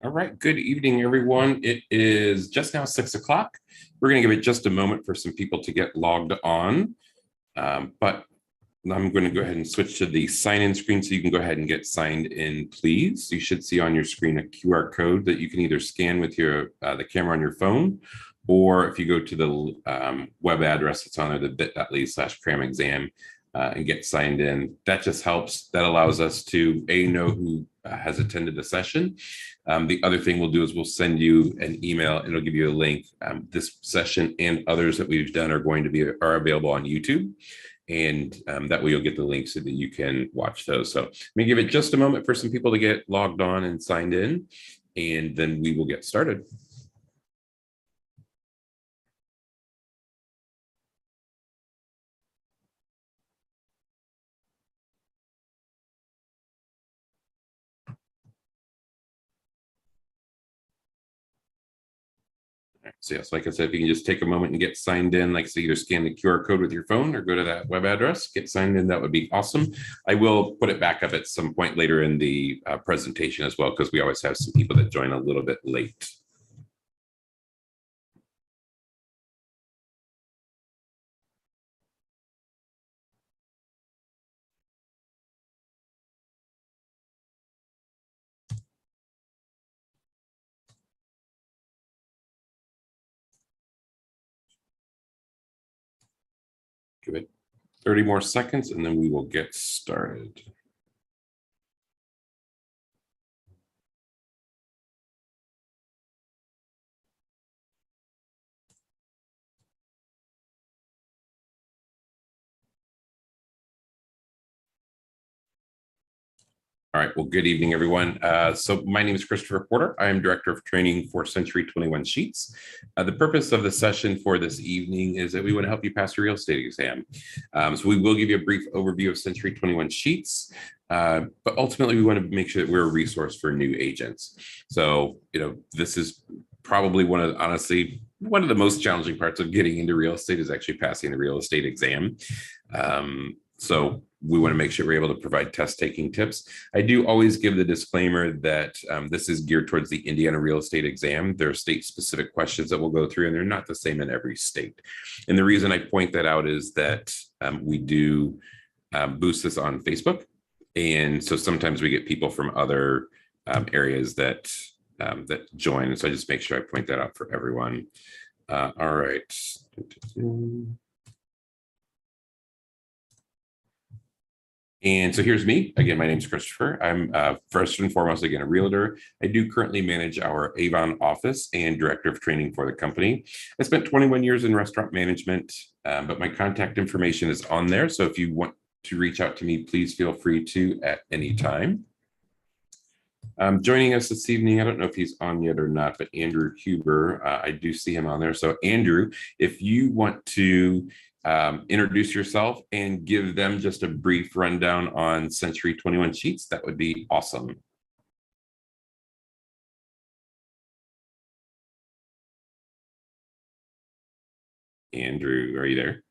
All right, good evening, everyone. It is just now 6 o'clock. We're going to give it just a moment for some people to get logged on, but I'm going to go ahead and switch to the sign-in screen so you can go ahead and get signed in, please. You should see on your screen a QR code that you can either scan with your the camera on your phone, or if you go to the web address that's on there, the bit.ly/cram exam, and get signed in. That just helps. That allows us to know who has attended the session. The other thing we'll do is we'll send you an email and it'll give you a link. This session and others that we've done are available on YouTube. And that way you'll get the link so that you can watch those. So let me give it just a moment for some people to get logged on and signed in, and then we will get started. So yes, like I said, if you can just take a moment and get signed in, like say either scan the QR code with your phone or go to that web address, get signed in, that would be awesome. I will put it back up at some point later in the presentation as well, because we always have some people that join a little bit late. Give it 30 more seconds and then we will get started. All right, well, good evening, everyone. So my name is Christopher Porter. I am Director of Training for Century 21 Sheets. The purpose of the session for this evening is that we want to help you pass your real estate exam. So we will give you a brief overview of Century 21 Sheets, but ultimately we want to make sure that we're a resource for new agents. So, this is probably honestly, one of the most challenging parts of getting into real estate is actually passing the real estate exam. So we want to make sure we're able to provide test taking tips. I do always give the disclaimer that this is geared towards the Indiana real estate exam. There are state specific questions that we'll go through, and they're not the same in every state. And the reason I point that out is that we do boost this on Facebook. And so sometimes we get people from other areas that join. So I just make sure I point that out for everyone. All right. And so here's me. Again, my name is Christopher. I'm first and foremost, again, a realtor. I do currently manage our Avon office and director of training for the company. I spent 21 years in restaurant management, but my contact information is on there. So if you want to reach out to me, please feel free to at any time. Joining us this evening, I don't know if he's on yet or not, but Andrew Huber, I do see him on there. So Andrew, if you want to introduce yourself and give them just a brief rundown on Century 21 Sheets, that would be awesome. Andrew, are you there?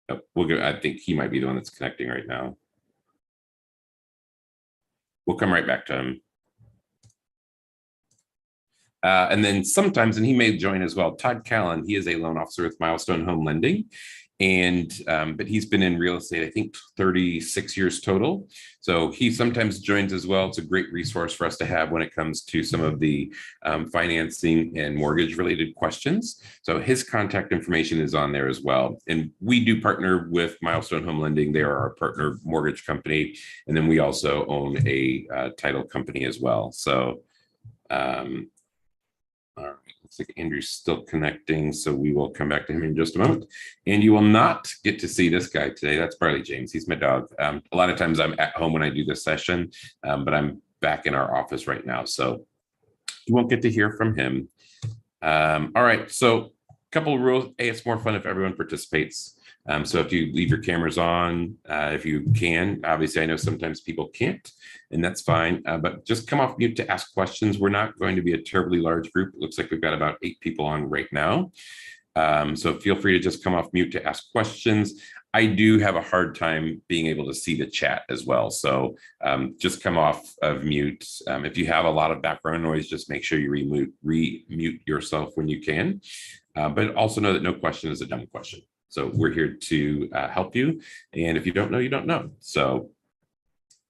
Oh, we'll go. I think he might be the one that's connecting right now. We'll come right back to him. And then sometimes, and he may join as well, Todd Callan, he is a loan officer with Milestone Home Lending. And but he's been in real estate, I think 36 years total. So he sometimes joins as well. It's a great resource for us to have when it comes to some of the financing and mortgage related questions. So his contact information is on there as well. And we do partner with Milestone Home Lending. They are our partner mortgage company. And then we also own a title company as well. So all right, looks like Andrew's still connecting, so we will come back to him in just a moment. And you will not get to see this guy today. That's Barley James. He's my dog. A lot of times I'm at home when I do this session, but I'm back in our office right now, so you won't get to hear from him. All right, so a couple of rules. Hey, it's more fun if everyone participates. So if you leave your cameras on, if you can, obviously I know sometimes people can't, and that's fine, but just come off mute to ask questions. We're not going to be a terribly large group. It looks like we've got about 8 people on right now. So feel free to just come off mute to ask questions. I do have a hard time being able to see the chat as well. So just come off of mute. If you have a lot of background noise, just make sure you re-mute yourself when you can. But also know that no question is a dumb question. So we're here to help you. And if you don't know, you don't know. So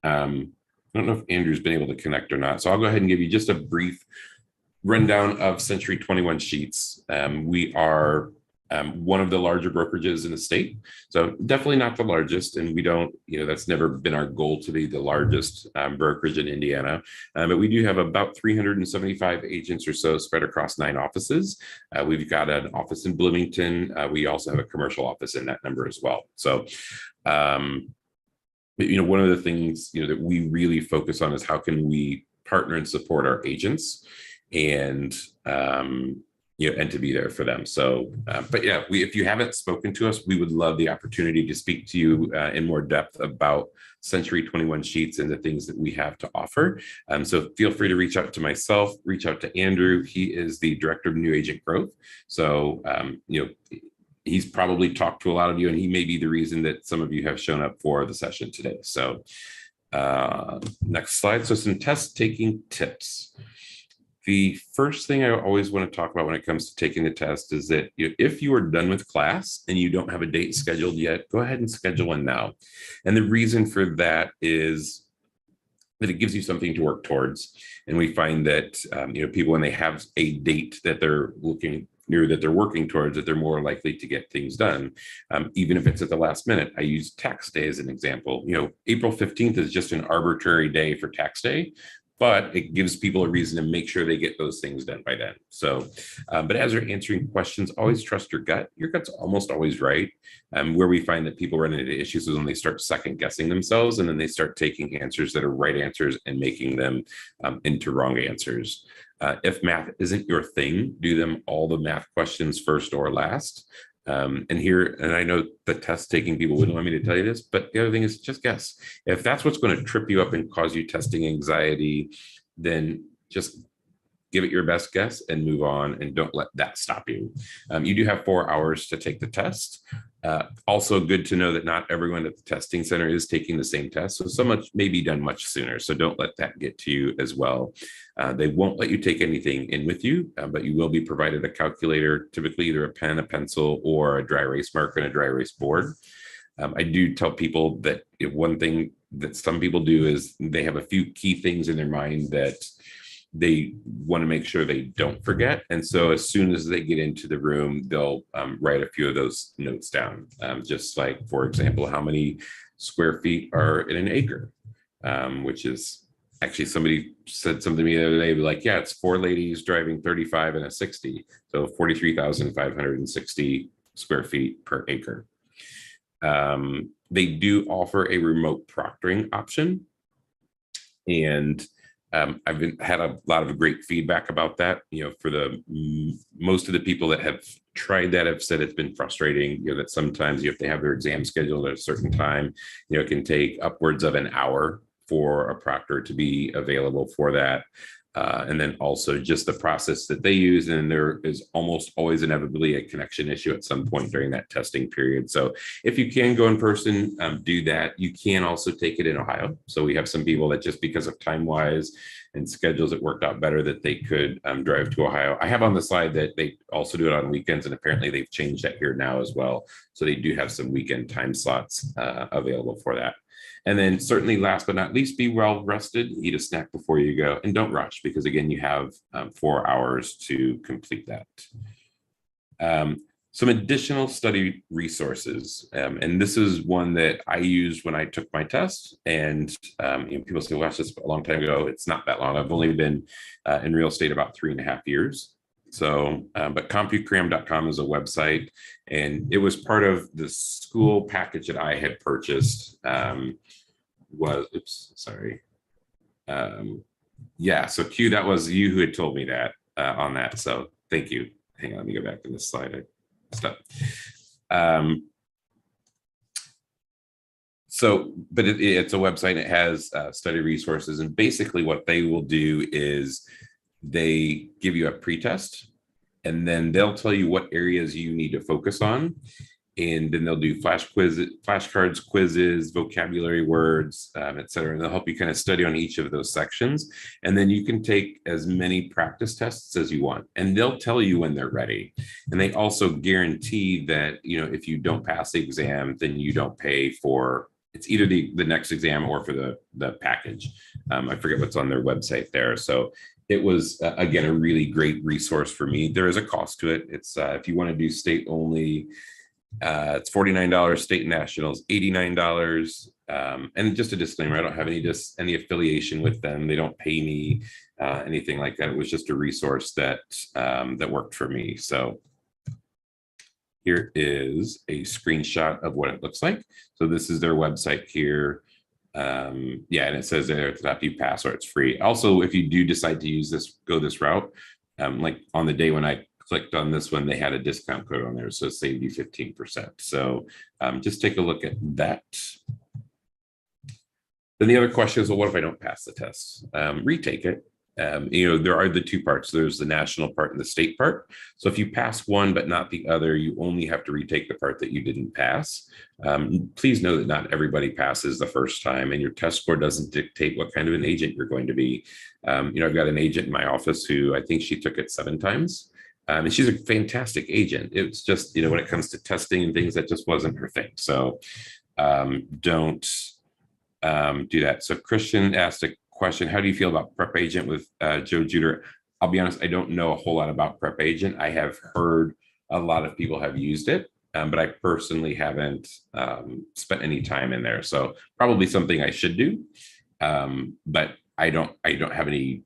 I don't know if Andrew's been able to connect or not. So I'll go ahead and give you just a brief rundown of Century 21 Sheets. We are one of the larger brokerages in the state. So definitely not the largest. And we don't, that's never been our goal to be the largest brokerage in Indiana. But we do have about 375 agents or so spread across 9 offices. We've got an office in Bloomington. We also have a commercial office in that number as well. So, one of the things, that we really focus on is how can we partner and support our agents and, and to be there for them. So, but yeah, if you haven't spoken to us, we would love the opportunity to speak to you in more depth about Century 21 Sheets and the things that we have to offer. So feel free to reach out to myself, reach out to Andrew. He is the Director of New Agent Growth. So, he's probably talked to a lot of you, and he may be the reason that some of you have shown up for the session today. So next slide. So some test taking tips. The first thing I always want to talk about when it comes to taking the test is that if you are done with class and you don't have a date scheduled yet, go ahead and schedule one now. And the reason for that is that it gives you something to work towards. And we find that, people, when they have a date that they're working towards, that they're more likely to get things done, even if it's at the last minute. I use tax day as an example. April 15th is just an arbitrary day for tax day, but it gives people a reason to make sure they get those things done by then. So, but as you're answering questions, always trust your gut. Your gut's almost always right. Where we find that people run into issues is when they start second guessing themselves, and then they start taking answers that are right answers and making them into wrong answers. If math isn't your thing, do them all the math questions first or last. And I know the test taking people wouldn't want me to tell you this, but the other thing is just guess. If that's what's going to trip you up and cause you testing anxiety, then just give it your best guess and move on, and don't let that stop you. You do have 4 hours to take the test. Also good to know that not everyone at the testing center is taking the same test. So much may be done much sooner. So don't let that get to you as well. They won't let you take anything in with you, but you will be provided a calculator, typically either a pen, a pencil, or a dry erase marker and a dry erase board. I do tell people that one thing that some people do is they have a few key things in their mind that they want to make sure they don't forget. And so as soon as they get into the room, they'll write a few of those notes down. Just like, for example, how many square feet are in an acre, which is actually, somebody said something to me the other day, like, yeah, it's 4 ladies driving 35 and a 60. So 43,560 square feet per acre. They do offer a remote proctoring option. And I've had a lot of great feedback about that. For most of the people that have tried that have said it's been frustrating. That sometimes if they have their exam scheduled at a certain time, it can take upwards of an hour for a proctor to be available for that. And then also just the process that they use, and there is almost always inevitably a connection issue at some point during that testing period. So if you can go in person, do that. You can also take it in Ohio. So we have some people that just because of time-wise and schedules, it worked out better that they could drive to Ohio. I have on the slide that they also do it on weekends, and apparently they've changed that here now as well. So they do have some weekend time slots available for that. And then certainly last but not least, be well rested, eat a snack before you go, and don't rush, because again, you have 4 hours to complete that. Some additional study resources. And this is one that I used when I took my test. And people say, well, that's just a long time ago. It's not that long. I've only been in real estate about 3.5 years. So, but CompuCram.com is a website, and it was part of the school package that I had purchased. Yeah, so Q, that was you who had told me that on that. So thank you. Hang on, let me go back to this slide. I messed up. But it's a website. It has study resources, and basically what they will do is they give you a pretest, and then they'll tell you what areas you need to focus on. And then they'll do flashcards, quizzes, vocabulary words, et cetera. And they'll help you kind of study on each of those sections. And then you can take as many practice tests as you want. And they'll tell you when they're ready. And they also guarantee that, if you don't pass the exam, then you don't pay for it's either the next exam or for the package. I forget what's on their website there. So it was, again, a really great resource for me. There is a cost to it. It's if you want to do state only, it's $49. State and nationals, $89. And just a disclaimer, I don't have any affiliation with them. They don't pay me anything like that. It was just a resource that worked for me. So here is a screenshot of what it looks like. So this is their website here. And it says there at the top, you pass or it's free. Also, if you do decide to go this route, like on the day when I clicked on this one, they had a discount code on there, so it saved you 15%. So just take a look at that. Then the other question is, well, what if I don't pass the test? Retake it. There are the two parts. There's the national part and the state part. So if you pass one but not the other, you only have to retake the part that you didn't pass. Please know that not everybody passes the first time, and your test score doesn't dictate what kind of an agent you're going to be. I've got an agent in my office who I think she took it 7 times. And she's a fantastic agent. It's just, when it comes to testing and things, that just wasn't her thing. So don't do that. So Christian asked a question: how do you feel about Prep Agent with Joe Juder? I'll be honest, I don't know a whole lot about Prep Agent. I have heard a lot of people have used it, but I personally haven't spent any time in there. So probably something I should do, but I don't have any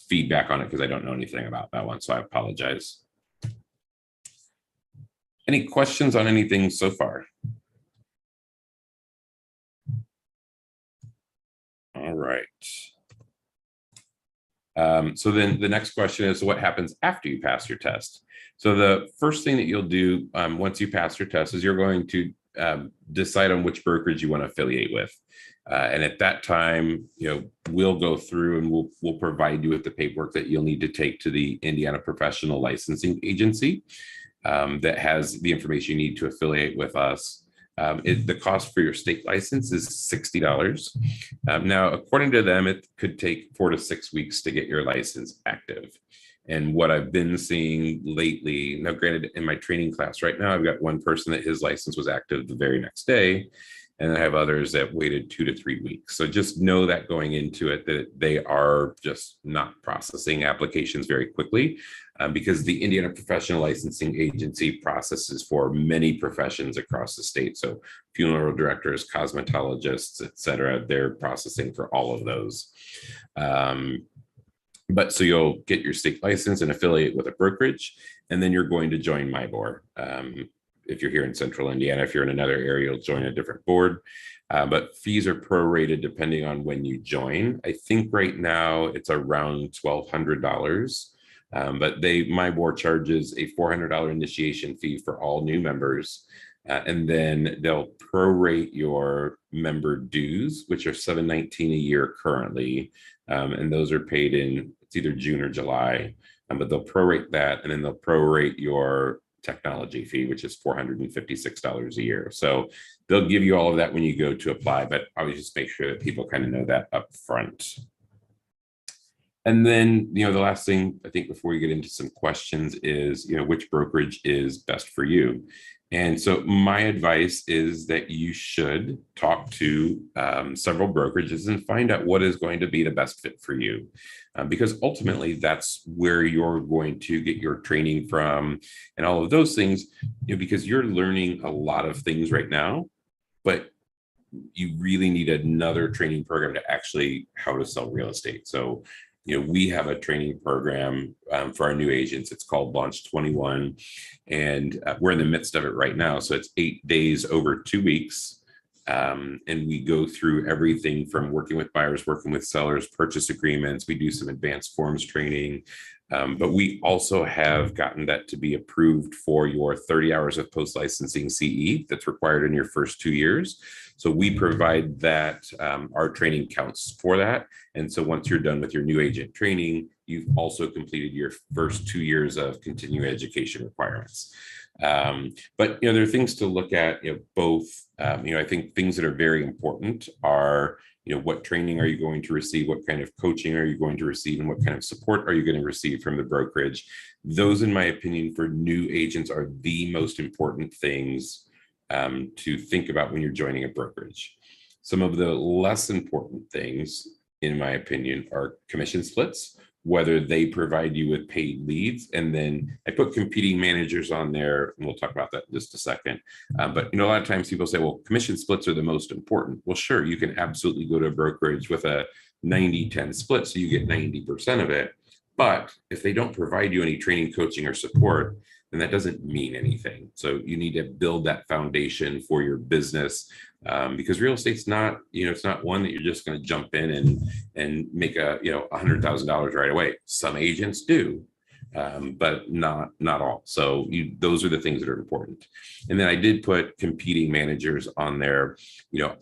feedback on it because I don't know anything about that one. So I apologize. Any questions on anything so far? All right. So then the next question is, what happens after you pass your test? So the first thing that you'll do once you pass your test is you're going to decide on which brokerage you want to affiliate with. And at that time, we'll go through and we'll provide you with the paperwork that you'll need to take to the Indiana Professional Licensing Agency that has the information you need to affiliate with us. The cost for your state license is $60. Now, according to them, it could take 4 to 6 weeks to get your license active. And what I've been seeing lately, now granted, in my training class right now, I've got one person that his license was active the very next day, and I have others that waited 2 to 3 weeks. So just know that going into it, that they are just not processing applications very quickly because the Indiana Professional Licensing Agency processes for many professions across the state. So funeral directors, cosmetologists, et cetera, they're processing for all of those. But so you'll get your state license and affiliate with a brokerage, and then you're going to join MyBoard. If you're here in Central Indiana, if you're in another area, you'll join a different board. But fees are prorated depending on when you join. I think right now it's around $1,200. But MyBoard charges a $400 initiation fee for all new members. And then they'll prorate your member dues, which are $719 a year currently. And those are paid in, it's either June or July. But they'll prorate that, and then they'll prorate your technology fee, which is $456 a year. So they'll give you all of that when you go to apply, but always just make sure that people kind of know that up front. And then, the last thing I think before we get into some questions is, which brokerage is best for you. And so my advice is that you should talk to several brokerages and find out what is going to be the best fit for you. Because ultimately that's where you're going to get your training from and all of those things, because you're learning a lot of things right now, but you really need another training program to actually how to sell real estate. So we have a training program for our new agents. It's called Launch 21, and we're in the midst of it right now. So it's 8 days over 2 weeks. And we go through everything from working with buyers, working with sellers, purchase agreements. We do some advanced forms training. But we also have gotten that to be approved for your 30 hours of post-licensing CE that's required in your first 2 years. So we provide that, our training counts for that. And so once you're done with your new agent training, you've also completed your first 2 years of continuing education requirements. But there are things to look at. Both. I think things that are very important are what training are you going to receive, what kind of coaching are you going to receive, and what kind of support are you going to receive from the brokerage. Those, in my opinion, for new agents are the most important things to think about when you're joining a brokerage. Some of the less important things, in my opinion, are commission splits, whether they provide you with paid leads. And then I put competing managers on there, and we'll talk about that in just a second. But a lot of times people say, well, commission splits are the most important. Well, sure, you can absolutely go to a brokerage with a 90-10 split, so you get 90% of it. But if they don't provide you any training, coaching, or support, then that doesn't mean anything. So you need to build that foundation for your business, because real estate's not, it's not one that you're just going to jump in and make $100,000 right away. Some agents do, but not all. So those are the things that are important. And then I did put competing managers on there.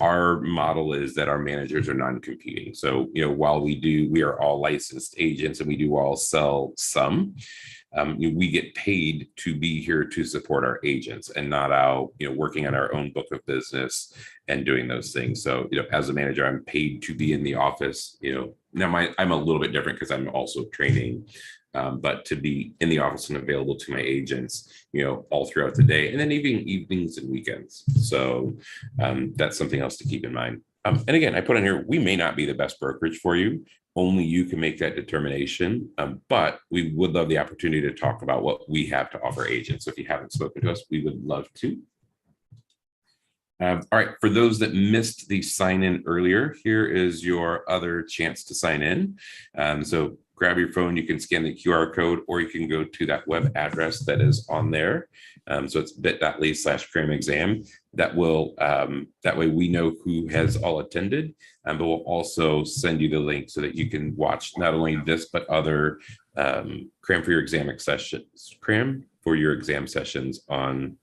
Our model is that our managers are non-competing. So while we are all licensed agents and we do all sell some. We get paid to be here to support our agents and not out, working on our own book of business and doing those things. So, as a manager, I'm paid to be in the office. Now I'm a little bit different because I'm also training, but to be in the office and available to my agents, all throughout the day, and then even evenings and weekends. So that's something else to keep in mind. And again, I put on here, we may not be the best brokerage for you. Only you can make that determination. But we would love the opportunity to talk about what we have to offer agents. So if you haven't spoken to us, we would love to. All right, for those that missed the sign in earlier, here is your other chance to sign in. So grab your phone, you can scan the QR code, or you can go to that web address that is on there. So it's bit.ly/Cram exam. That way we know who has all attended, but we'll also send you the link so that you can watch not only this, but other Cram for your exam sessions on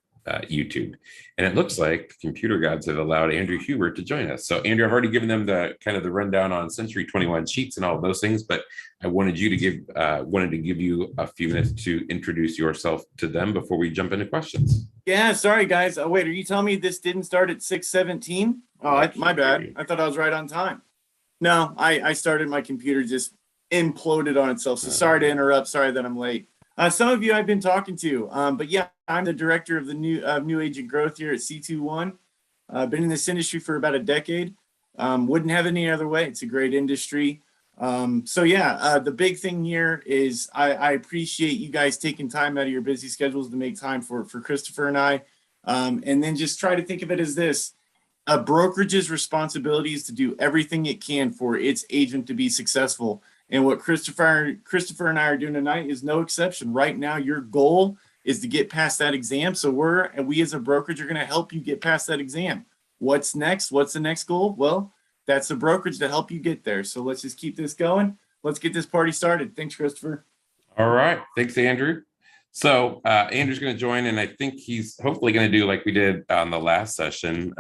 YouTube. And it looks like the computer gods have allowed Andrew Huber to join us. So Andrew, I've already given them the kind of the rundown on Century 21 sheets and all of those things, but I wanted to give you a few minutes to introduce yourself to them before we jump into questions. Yeah, sorry guys. Oh, wait, are you telling me this didn't start at 6:17? Oh, my bad. I thought I was right on time. No, I started, my computer just imploded on itself. So sorry to interrupt. Sorry that I'm late. Some of you I've been talking to, but yeah, I'm the director of the new agent growth here at C21. I've been in this industry for about a decade. Wouldn't have it any other way. It's a great industry. So yeah, the big thing here is I appreciate you guys taking time out of your busy schedules to make time for Christopher and I. And then just try to think of it as this: a brokerage's responsibility is to do everything it can for its agent to be successful. And what Christopher and I are doing tonight is no exception. Right now, your goal is to get past that exam. So we as a brokerage are going to help you get past that exam. What's next? What's the next goal? Well, that's the brokerage to help you get there. So let's just keep this going. Let's get this party started. Thanks, Christopher. All right. Thanks, Andrew. So Andrew's going to join, and I think he's hopefully going to do like we did on the last session,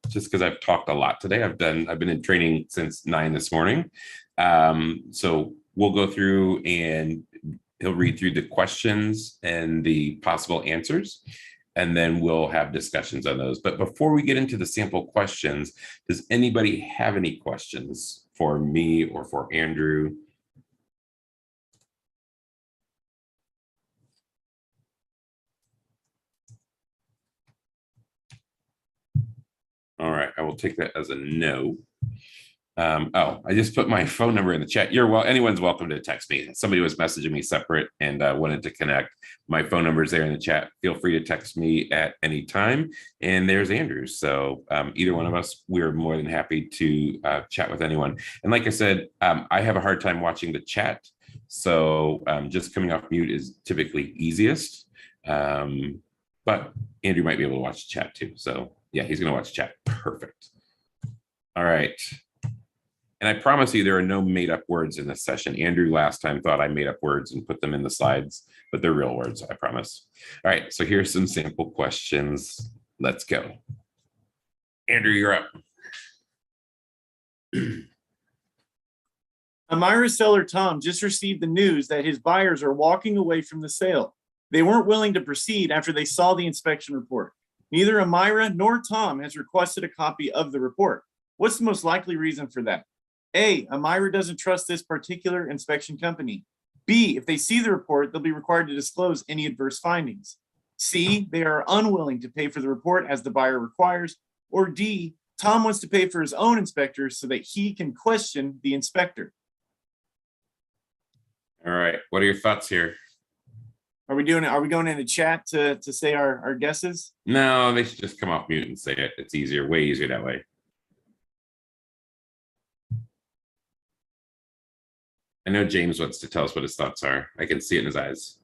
just because I've talked a lot today. I've been in training since 9 this morning. So we'll go through and he'll read through the questions and the possible answers, and then we'll have discussions on those. But before we get into the sample questions, does anybody have any questions for me or for Andrew? All right, I will take that as a no. I just put my phone number in the chat. Anyone's welcome to text me. Somebody was messaging me separate and wanted to connect. My phone number is there in the chat. Feel free to text me at any time. And there's Andrew. So either one of us, we're more than happy to chat with anyone. And like I said, I have a hard time watching the chat. So just coming off mute is typically easiest. But Andrew might be able to watch the chat too. So yeah, he's going to watch chat. Perfect. All right. And I promise you, there are no made up words in this session. Andrew last time thought I made up words and put them in the slides, but they're real words, I promise. All right, so here's some sample questions. Let's go. Andrew, you're up. Amira seller Tom just received the news that his buyers are walking away from the sale. They weren't willing to proceed after they saw the inspection report. Neither Amira nor Tom has requested a copy of the report. What's the most likely reason for that? A, Amira doesn't trust this particular inspection company. B, if they see the report, they'll be required to disclose any adverse findings. C, they are unwilling to pay for the report as the buyer requires. Or D, Tom wants to pay for his own inspector so that he can question the inspector. All right. What are your thoughts here? Are we going into chat to say our guesses? No, they should just come off mute and say it. It's easier, way easier that way. I know James wants to tell us what his thoughts are. I can see it in his eyes.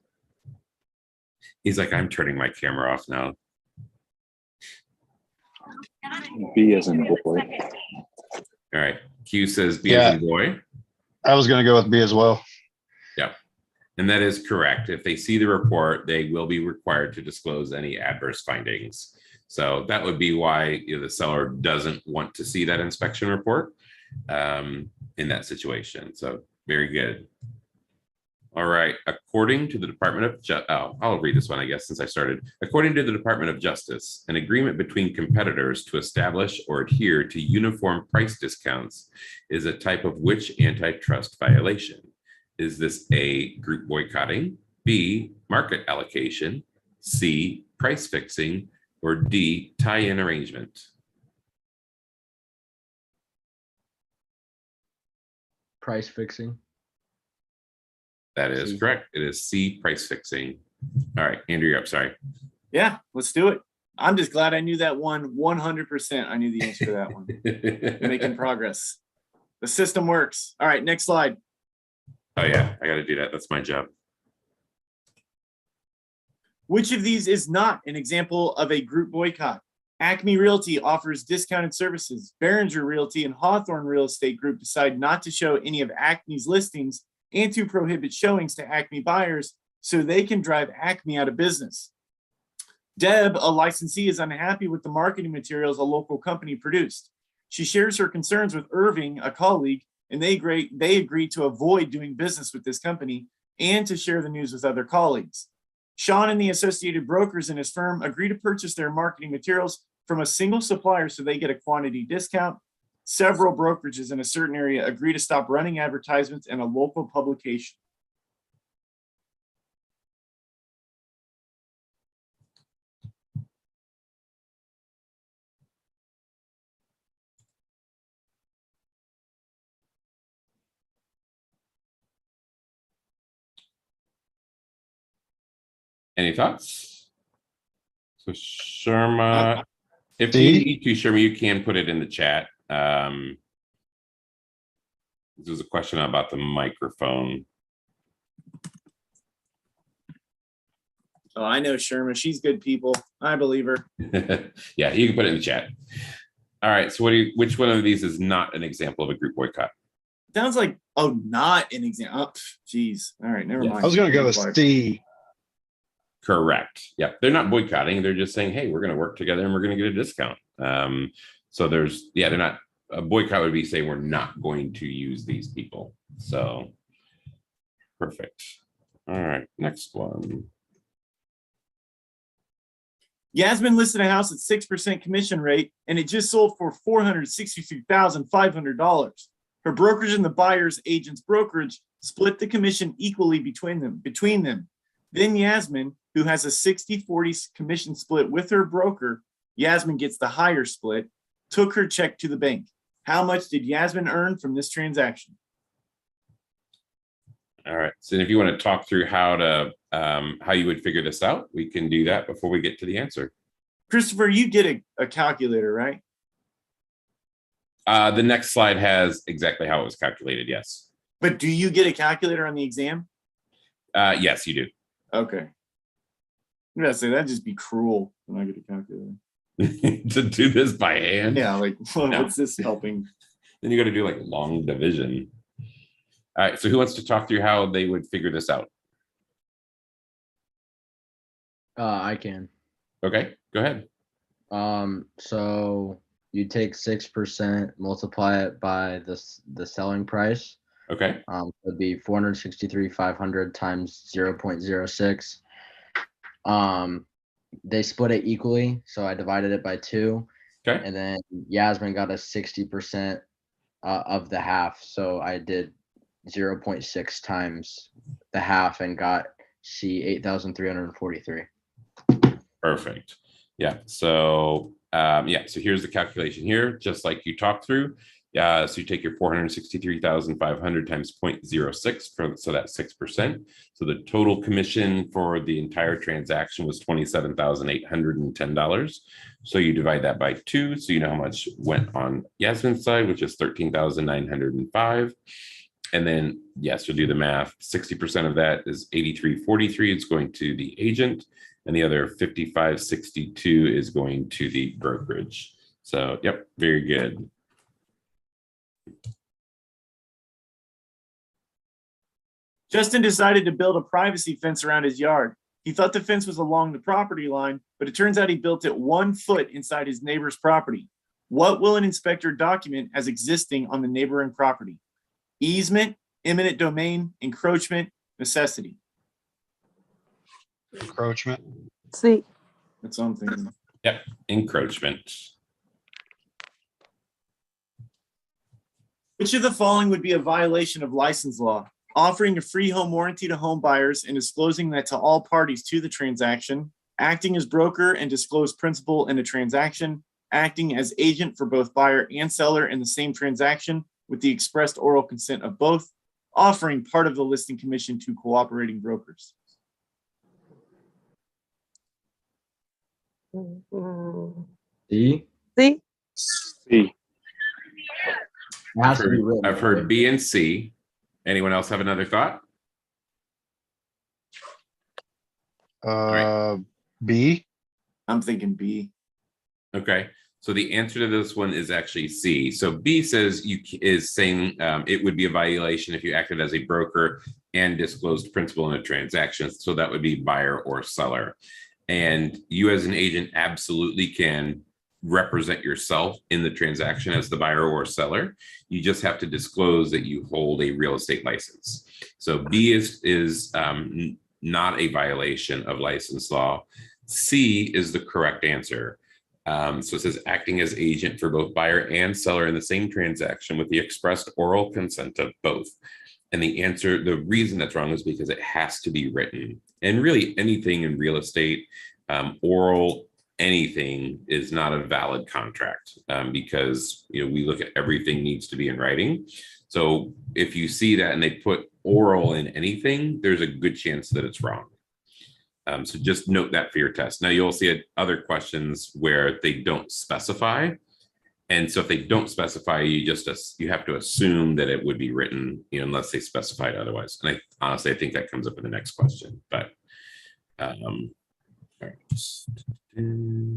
He's like, I'm turning my camera off now. B as in boy. All right. Q says B as in boy. I was going to go with B as well. Yeah. And that is correct. If they see the report, they will be required to disclose any adverse findings. So that would be why the seller doesn't want to see that inspection report in that situation. So very good. All right. According to the Department of Justice, I'll read this one, I guess, since I started. According to the Department of Justice, an agreement between competitors to establish or adhere to uniform price discounts is a type of which antitrust violation? Is this A, group boycotting, B, market allocation, C, price fixing, or D, tie-in arrangement? Price fixing. That is correct. It is C, price fixing. All right, Andrew, you're up. Sorry. Yeah, let's do it. I'm just glad I knew that one 100%. I knew the answer to that one. Making progress. The system works. All right, next slide. Oh yeah, I got to do that. That's my job. Which of these is not an example of a group boycott? Acme Realty offers discounted services. Behringer Realty and Hawthorne Real Estate Group decide not to show any of Acme's listings and to prohibit showings to Acme buyers so they can drive Acme out of business. Deb, a licensee, is unhappy with the marketing materials a local company produced. She shares her concerns with Irving, a colleague, and they agree to avoid doing business with this company and to share the news with other colleagues. Sean and the associated brokers in his firm agree to purchase their marketing materials from a single supplier so they get a quantity discount. Several brokerages in a certain area agree to stop running advertisements in a local publication. Any thoughts? So Sharma, if D? you need to, Sharma, you can put it in the chat. This was a question about the microphone. Oh, I know Sherma. She's good people. I believe her. Yeah, you can put it in the chat. All right. So which one of these is not an example of a group boycott? Sounds like, oh, not an example. Oh, geez. All right, never Yes. mind. I was going to go with C. Correct. Yep. They're not boycotting. They're just saying, hey, we're going to work together and we're going to get a discount. So they're not, a boycott would be saying we're not going to use these people. So perfect. All right. Next one. Yasmin listed a house at 6% commission rate, and it just sold for $463,500. Her brokerage and the buyer's agent's brokerage split the commission equally between them. Then Yasmin, who has a 60-40 commission split with her broker, Yasmin gets the higher split, took her check to the bank. How much did Yasmin earn from this transaction? All right. So if you want to talk through how you would figure this out, we can do that before we get to the answer. Christopher, you get a calculator, right? The next slide has exactly how it was calculated. Yes. But do you get a calculator on the exam? Yes, you do. Okay. I'm gonna say that'd just be cruel when I get a calculator. To do this by hand. Yeah, like No. what's this helping? Then you got to do like long division. All right. So who wants to talk through how they would figure this out? I can. Okay, go ahead. So you take 6%, multiply it by the selling price. Okay. It'd be 463,500 times 0.06. They split it equally, so I divided it by 2, Okay. and then Yasmin got a 60% of the half. So I did 0.6 times the half and got C 8,343. Perfect. Yeah. So so here's the calculation here, just like you talked through. So you take your 463,500 times 0.06 so that's 6%. So the total commission for the entire transaction was $27,810. So you divide that by 2, so you know how much went on Yasmin's side, which is 13,905. And then yes, you'll do the math. 60% of that is 83.43. It's going to the agent, and the other 55.62 is going to the brokerage. So yep, very good. Justin decided to build a privacy fence around his yard. He thought the fence was along the property line, but it turns out he built it 1 foot inside his neighbor's property. What will an inspector document as existing on the neighboring property? Easement, eminent domain, encroachment, necessity. Encroachment. C. That's something. Yep, encroachment. Which of the following would be a violation of license law? Offering a free home warranty to home buyers and disclosing that to all parties to the transaction, acting as broker and disclose principal in a transaction, acting as agent for both buyer and seller in the same transaction with the expressed oral consent of both, offering part of the listing commission to cooperating brokers. D. C. C. I've heard B and C. Anyone else have another thought? B. I'm thinking B. Okay, so the answer to this one is actually C. So B says is saying it would be a violation if you acted as a broker and disclosed principal in a transaction. So that would be buyer or seller. And you as an agent absolutely can represent yourself in the transaction as the buyer or seller. You just have to disclose that you hold a real estate license. So B is not a violation of license law. C is the correct answer. So it says acting as agent for both buyer and seller in the same transaction with the expressed oral consent of both. And the answer, the reason that's wrong is because it has to be written. And really anything in real estate, oral, anything is not a valid contract because we look at everything needs to be in writing. So if you see that and they put oral in anything, there's a good chance that it's wrong. So just note that for your test. Now you'll see other questions where they don't specify. And so if they don't specify, you have to assume that it would be written, unless they specified otherwise. And I think that comes up in the next question. But all right. Here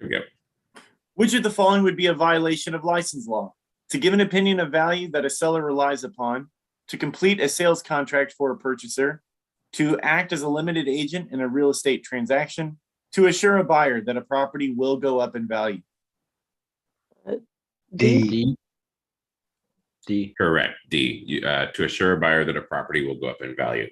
we go. Which of the following would be a violation of license law? To give an opinion of value that a seller relies upon, to complete a sales contract for a purchaser, to act as a limited agent in a real estate transaction, to assure a buyer that a property will go up in value. D. D. Correct. D. To assure a buyer that a property will go up in value.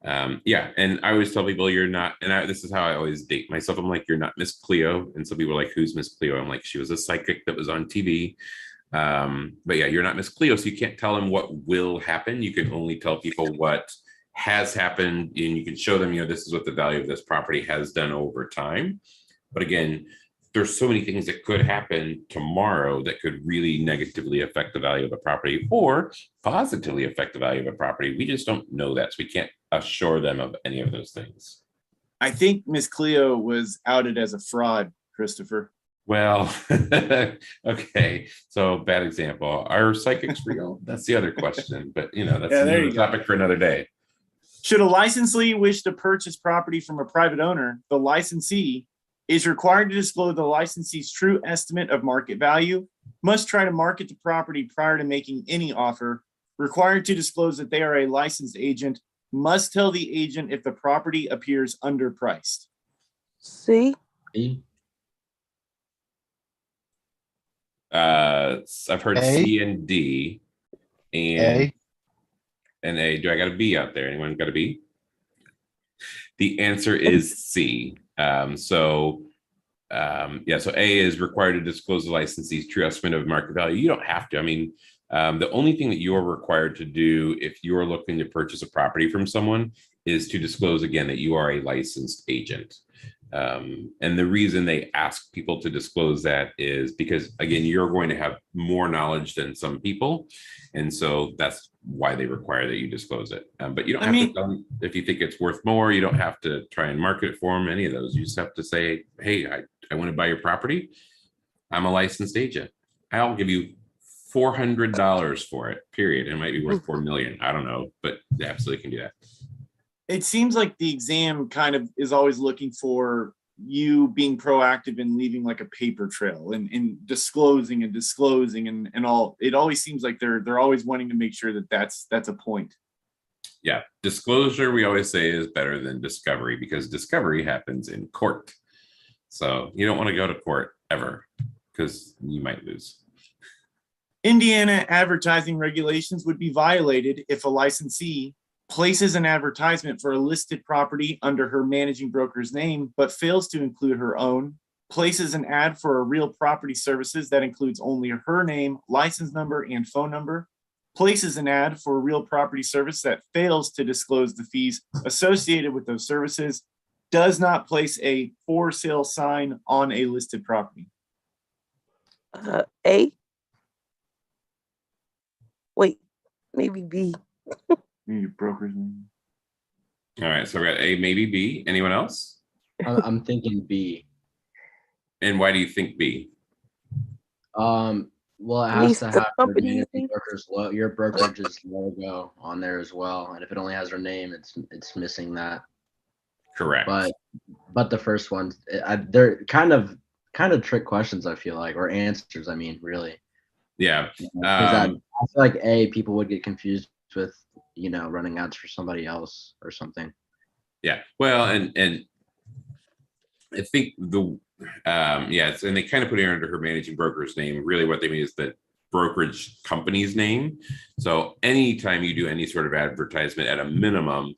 Yeah, and I always tell people you're not, and this is how I always date myself. I'm like, you're not Miss Cleo, and some people are like, who's Miss Cleo? I'm like, she was a psychic that was on TV. But yeah, you're not Miss Cleo, so you can't tell them what will happen. You can only tell people what has happened, and you can show them, this is what the value of this property has done over time. But again, there's so many things that could happen tomorrow that could really negatively affect the value of the property or positively affect the value of a property. We just don't know that, so we can't assure them of any of those things. I think Miss Cleo was outed as a fraud, Christopher. Well, okay, so bad example. Are psychics real? That's the other question, but that's another topic for another day. Should a licensee wish to purchase property from a private owner, the licensee is required to disclose the licensee's true estimate of market value, must try to market the property prior to making any offer, required to disclose that they are a licensed agent, must tell the agent if the property appears underpriced. C. D. I've heard A. C and D and A. and A. Do I got a B out there? Anyone got a B? The answer is C. So A is required to disclose the licensee's true estimate of market value. You don't have to. I mean, the only thing that you're required to do if you're looking to purchase a property from someone is to disclose again that you are a licensed agent. And the reason they ask people to disclose that is because, again, you're going to have more knowledge than some people. And so that's why they require that you disclose it. But you don't have to tell them if you think it's worth more. You don't have to try and market it for them, any of those. You just have to say, hey, I want to buy your property. I'm a licensed agent. I'll give you $400 for it, period. It might be worth $4 million. I don't know, but they absolutely can do that. It seems like the exam kind of is always looking for you being proactive and leaving like a paper trail and disclosing and all. It always seems like they're always wanting to make sure that that's a point. Yeah, disclosure, we always say, is better than discovery because discovery happens in court. So you don't want to go to court ever because you might lose. Indiana advertising regulations would be violated if a licensee places an advertisement for a listed property under her managing broker's name, but fails to include her own, places an ad for a real property services that includes only her name, license number, and phone number, places an ad for a real property service that fails to disclose the fees associated with those services, does not place a for sale sign on a listed property. A. Wait, maybe B. Your broker's name. All right, so we got A, maybe B. Anyone else? I'm thinking B. And why do you think B? Well, it At has least to the have company name. your brokerage's logo on there as well. And if it only has her name, it's missing that. Correct. But the first one, they're kind of trick questions, I feel like, or answers. I mean, really. Yeah. Because I feel like A, people would get confused with, running ads for somebody else or something. Yeah. Well, and I think and they kind of put it under her managing broker's name. Really what they mean is the brokerage company's name. So anytime you do any sort of advertisement at a minimum,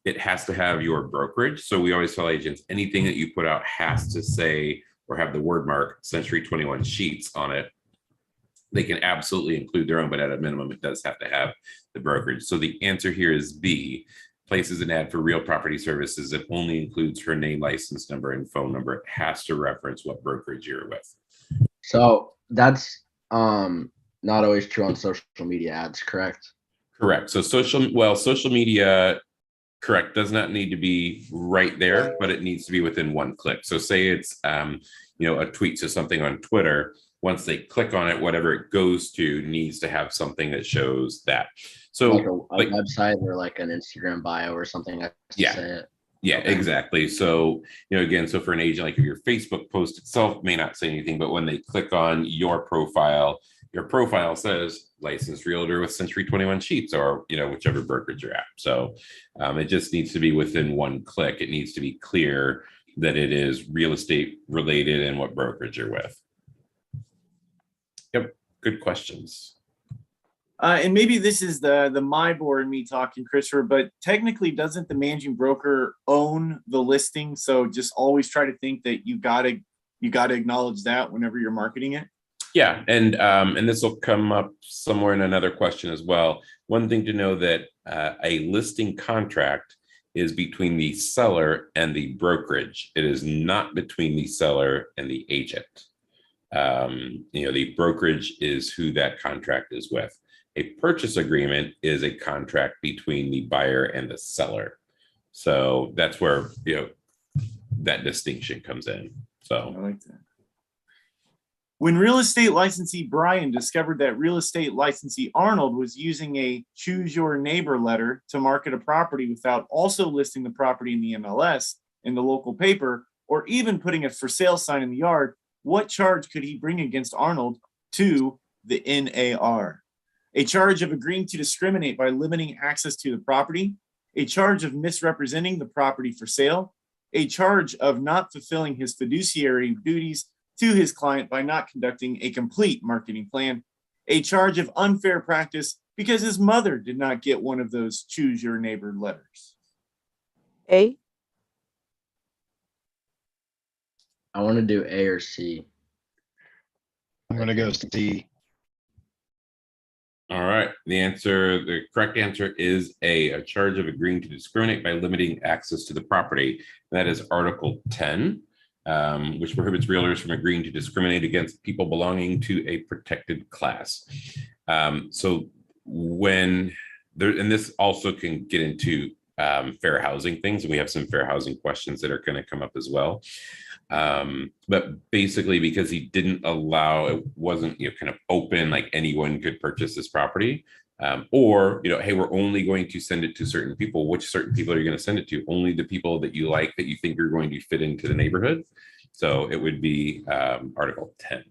it has to have your brokerage. So we always tell agents anything that you put out has to say or have the word mark Century 21 Sheets on it. They can absolutely include their own, but at a minimum, it does have to have the brokerage. So the answer here is B, places an ad for real property services that only includes her name, license number, and phone number. It has to reference what brokerage you're with. So that's not always true on social media ads, correct? Correct. So social media, correct, does not need to be right there, but it needs to be within one click. So say it's a tweet to something on Twitter. Once they click on it, whatever it goes to needs to have something that shows that. So like a website or like an Instagram bio or something. Yeah. Say it. Yeah, okay. Exactly. So, again, so for an agent, like if your Facebook post itself may not say anything, but when they click on your profile says licensed realtor with Century 21 Sheets or, whichever brokerage you're at. So it just needs to be within one click. It needs to be clear that it is real estate related and what brokerage you're with. Yep. Good questions. And maybe this is the my board and me talking, Christopher, but technically doesn't the managing broker own the listing? So just always try to think that you gotta acknowledge that whenever you're marketing it. Yeah, and this will come up somewhere in another question as well. One thing to know that a listing contract is between the seller and the brokerage. It is not between the seller and the agent. The brokerage is who that contract is with. A purchase agreement is a contract between the buyer and the seller. So that's where, that distinction comes in. So I like that. When real estate licensee Brian discovered that real estate licensee Arnold was using a choose your neighbor letter to market a property without also listing the property in the MLS, in the local paper, or even putting a for sale sign in the yard, what charge could he bring against Arnold to the NAR? A charge of agreeing to discriminate by limiting access to the property, a charge of misrepresenting the property for sale, a charge of not fulfilling his fiduciary duties to his client by not conducting a complete marketing plan, a charge of unfair practice Because his mother did not get one of those choose your neighbor letters. A. I want to do A or C. I'm gonna go C. All right. The correct answer is a charge of agreeing to discriminate by limiting access to the property. That is Article 10, which prohibits realtors from agreeing to discriminate against people belonging to a protected class. So when there, and this also can get into fair housing things, and we have some fair housing questions that are going to come up as well. But basically, because he didn't allow, it wasn't kind of open, like anyone could purchase this property, or hey, we're only going to send it to certain people. Which certain people are you going to send it to? Only the people that you like, that you think are going to fit into the neighborhood. So it would be Article 10.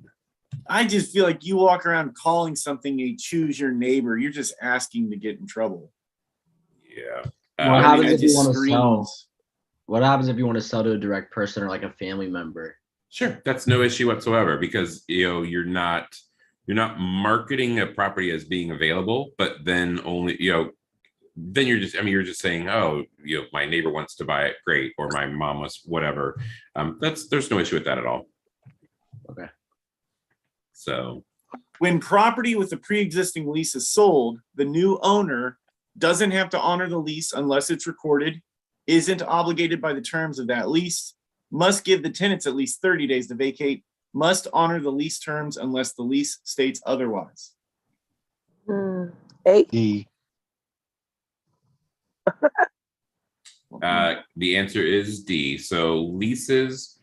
I just feel like you walk around calling something a choose your neighbor, you're just asking to get in trouble. Yeah. What I mean, happens it if you just want to sell? screams. What happens if you want to sell to a direct person or like a family member? Sure, that's no issue whatsoever, because you're not marketing a property as being available, but then only then you're just saying, oh, my neighbor wants to buy it, great, or my mom wants whatever. There's no issue with that at all. Okay. So When property with a pre-existing lease is sold, the new owner doesn't have to honor the lease unless it's recorded, isn't obligated by the terms of that lease, must give the tenants at least 30 days to vacate, must honor the lease terms unless the lease states otherwise. A. D. the answer is D. So leases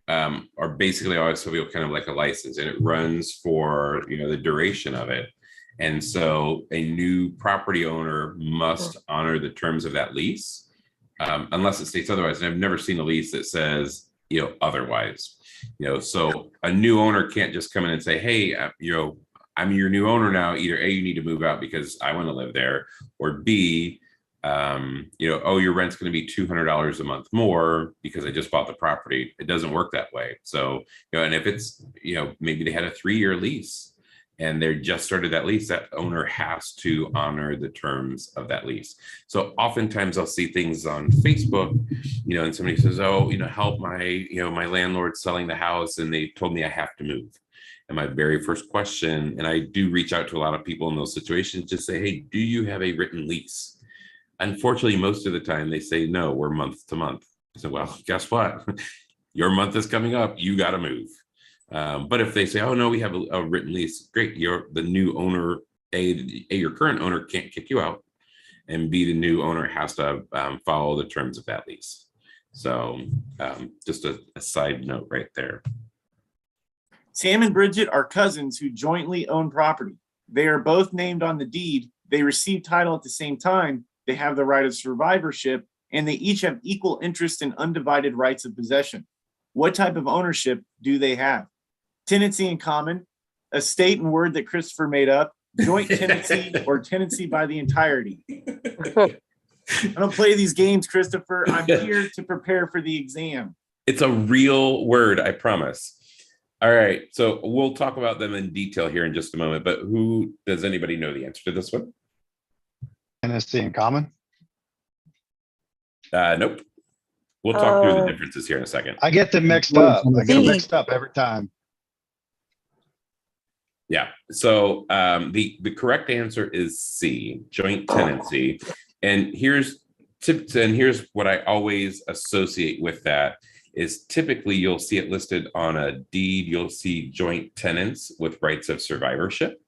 are basically always kind of like a license, and it runs for the duration of it. And so a new property owner must honor the terms of that lease, unless it states otherwise. And I've never seen a lease that says otherwise. So a new owner can't just come in and say, hey, I'm your new owner now. Either A, you need to move out because I want to live there, or B, oh, your rent's going to be $200 a month more because I just bought the property. It doesn't work that way. So, and if it's, maybe they had a 3-year lease and they just started that lease, that owner has to honor the terms of that lease. So oftentimes I'll see things on Facebook, and somebody says, oh, help my landlord selling the house, and they told me I have to move. And my very first question, and I do reach out to a lot of people in those situations, just say, hey, do you have a written lease? Unfortunately, most of the time they say, no, we're month to month. I said, well, guess what? Your month is coming up. You got to move. But if they say, oh, no, we have a written lease, great. You're the new owner. Your current owner can't kick you out. And B, the new owner has to follow the terms of that lease. So just a side note right there. Sam and Bridget are cousins who jointly own property. They are both named on the deed. They receive title at the same time. They have the right of survivorship, and they each have equal interest in undivided rights of possession. What type of ownership do they have? Tenancy in common, estate and word that Christopher made up, joint tenancy, or tenancy by the entirety. I don't play these games, Christopher. I'm here to prepare for the exam. It's a real word, I promise. All right, so we'll talk about them in detail here in just a moment, but does anybody know the answer to this one? Tenancy in common. Nope. We'll talk through the differences here in a second. I get them mixed up. I get them mixed up every time. Yeah. So the correct answer is C, joint tenancy. And here's what I always associate with that is typically you'll see it listed on a deed. You'll see joint tenants with rights of survivorship.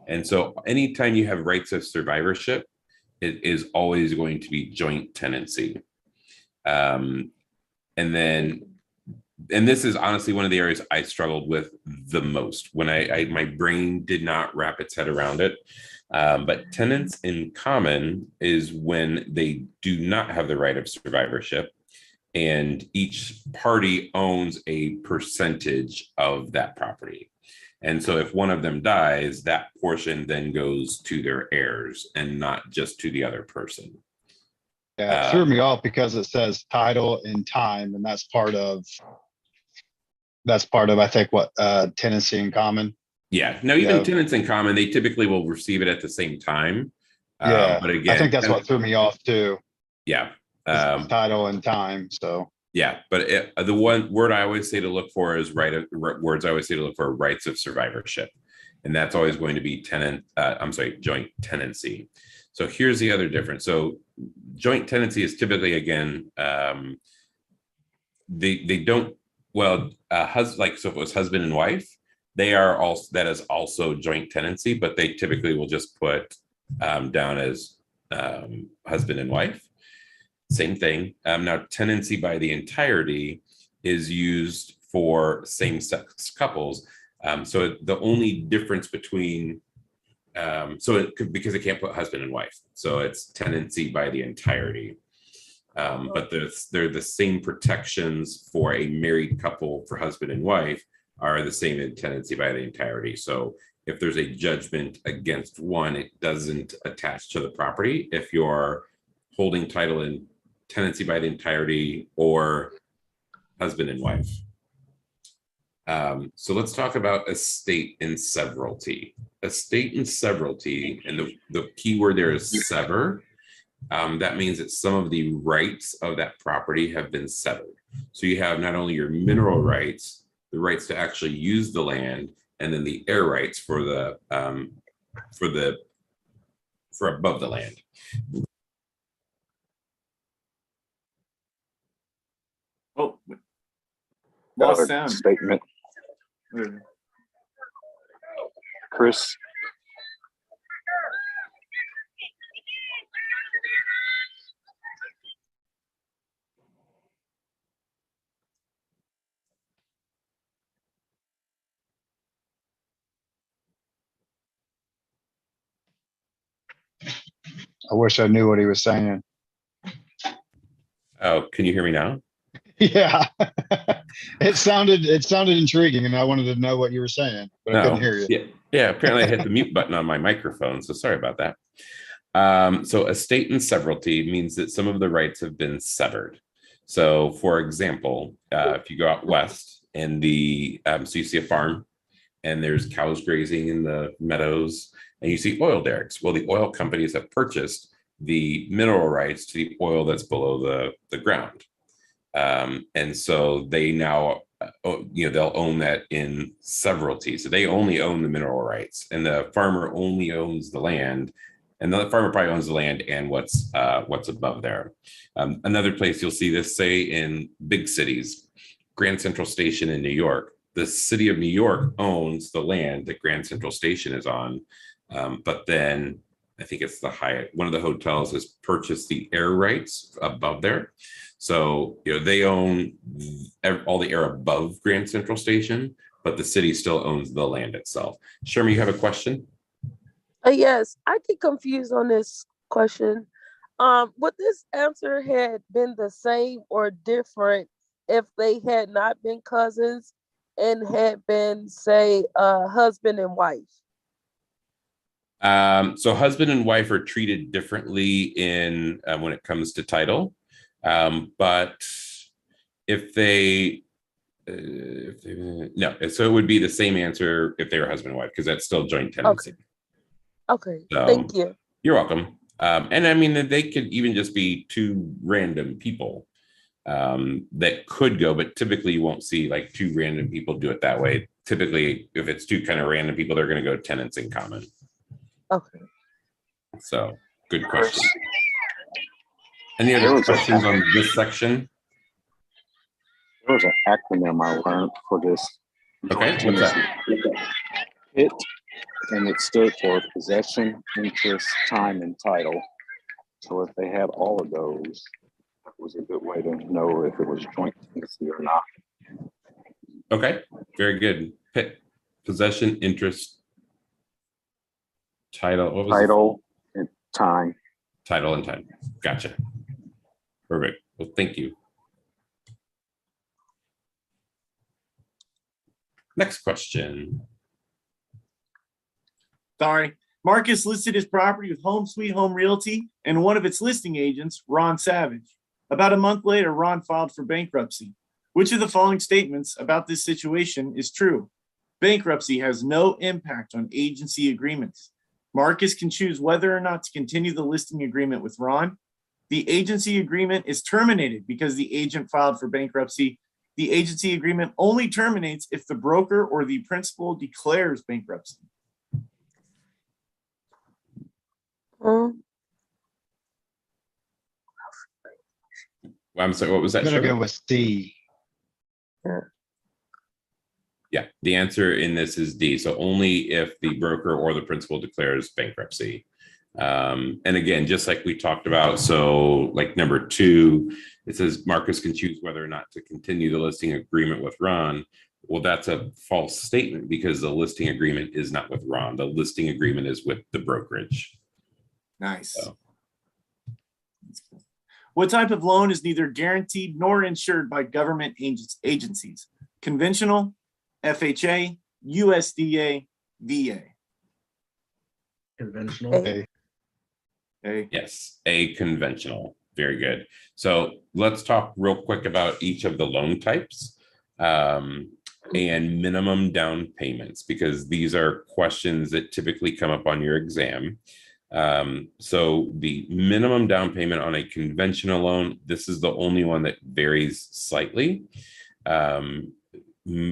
And so anytime you have rights of survivorship, it is always going to be joint tenancy. And this is honestly one of the areas I struggled with the most when my brain did not wrap its head around it. But tenants in common is when they do not have the right of survivorship, and each party owns a percentage of that property. And so if one of them dies, that portion then goes to their heirs and not just to the other person. Yeah, it threw me off because it says title and time, and that's part of I think what tenancy in common. Yeah, no, even Yeah. tenants in common, they typically will receive it at the same time. Yeah, But I again, think that's what threw me off too, yeah. is title and time, so. Yeah, but the one word I always say to look for is words I always say to look for are rights of survivorship. And that's always going to be joint tenancy. So here's the other difference. So joint tenancy is typically, again, they don't, well, so if it was husband and wife, they are also, that is also joint tenancy, but they typically will just put down as husband and wife. Same thing. Now, tenancy by the entirety is used for same-sex couples. So the only difference between, because it can't put husband and wife, so it's tenancy by the entirety. But they're the same protections for a married couple for husband and wife are the same in tenancy by the entirety. So if there's a judgment against one, it doesn't attach to the property. If you're holding title in tenancy by the entirety or husband and wife. So let's talk about estate and severalty. Estate and severalty, and the key word there is sever. That means that some of the rights of that property have been severed. So you have not only your mineral rights, the rights to actually use the land, and then the air rights for above the land. Oh, Got lost a sound. statement. Chris, I wish I knew what he was saying. Oh, can you hear me now? Yeah. It sounded intriguing and I wanted to know what you were saying, but I couldn't hear you. Yeah. Apparently I hit the mute button on my microphone, so sorry about that. So estate and severalty means that some of the rights have been severed. So for example, if you go out west and so you see a farm and there's cows grazing in the meadows and you see oil derricks. Well, the oil companies have purchased the mineral rights to the oil that's below the ground. And so they now, they'll own that in severalty. So they only own the mineral rights and the farmer only owns the land. And the farmer probably owns the land and what's above there. Another place you'll see this, say in big cities, Grand Central Station in New York. The city of New York owns the land that Grand Central Station is on. But then I think it's the Hyatt, one of the hotels has purchased the air rights above there. So, they own all the air above Grand Central Station, but the city still owns the land itself. Sherman, you have a question? Yes, I get confused on this question. Would this answer had been the same or different if they had not been cousins and had been, say, husband and wife? So husband and wife are treated differently in when it comes to title. But if they no, so it would be the same answer if they were husband and wife, because that's still joint tenancy. Okay. So, Thank you. You're welcome. And I mean, they could even just be two random people that could go, but typically you won't see like two random people do it that way. Typically, if it's two kind of random people, they're going to go tenants in common. Okay. So, good question. Any other questions on this section? there was an acronym I learned for this. Okay, what's that? PIT, and it stood for possession, interest, time, and title. So if they had all of those, it was a good way to know if it was joint tenancy or not. Okay, very good. PIT, possession, interest, title. What was Title and time. Title and time. Gotcha. Perfect. Well, thank you. Next question. Sorry. Marcus listed his property with Home Sweet Home Realty and one of its listing agents, Ron Savage. About a month later, Ron filed for bankruptcy. Which of the following statements about this situation is true? Bankruptcy has no impact on agency agreements. Marcus can choose whether or not to continue the listing agreement with Ron. The agency agreement is terminated because the agent filed for bankruptcy. The agency agreement only terminates if the broker or the principal declares bankruptcy. Well, I'm sorry, what was that? I'm gonna Shirley? go with C. Yeah, the answer in this is D. So only if the broker or the principal declares bankruptcy. And again, just like we talked about, so like number 2, it says Marcus can choose whether or not to continue the listing agreement with Ron. Well, that's a false statement because the listing agreement is not with Ron. The listing agreement is with the brokerage. Nice. So. What type of loan is neither guaranteed nor insured by government agencies? Conventional, FHA, USDA, VA. Conventional. A. Okay. Yes, a conventional. Very good. So let's talk real quick about each of the loan types and minimum down payments, because these are questions that typically come up on your exam. So the minimum down payment on a conventional loan, this is the only one that varies slightly.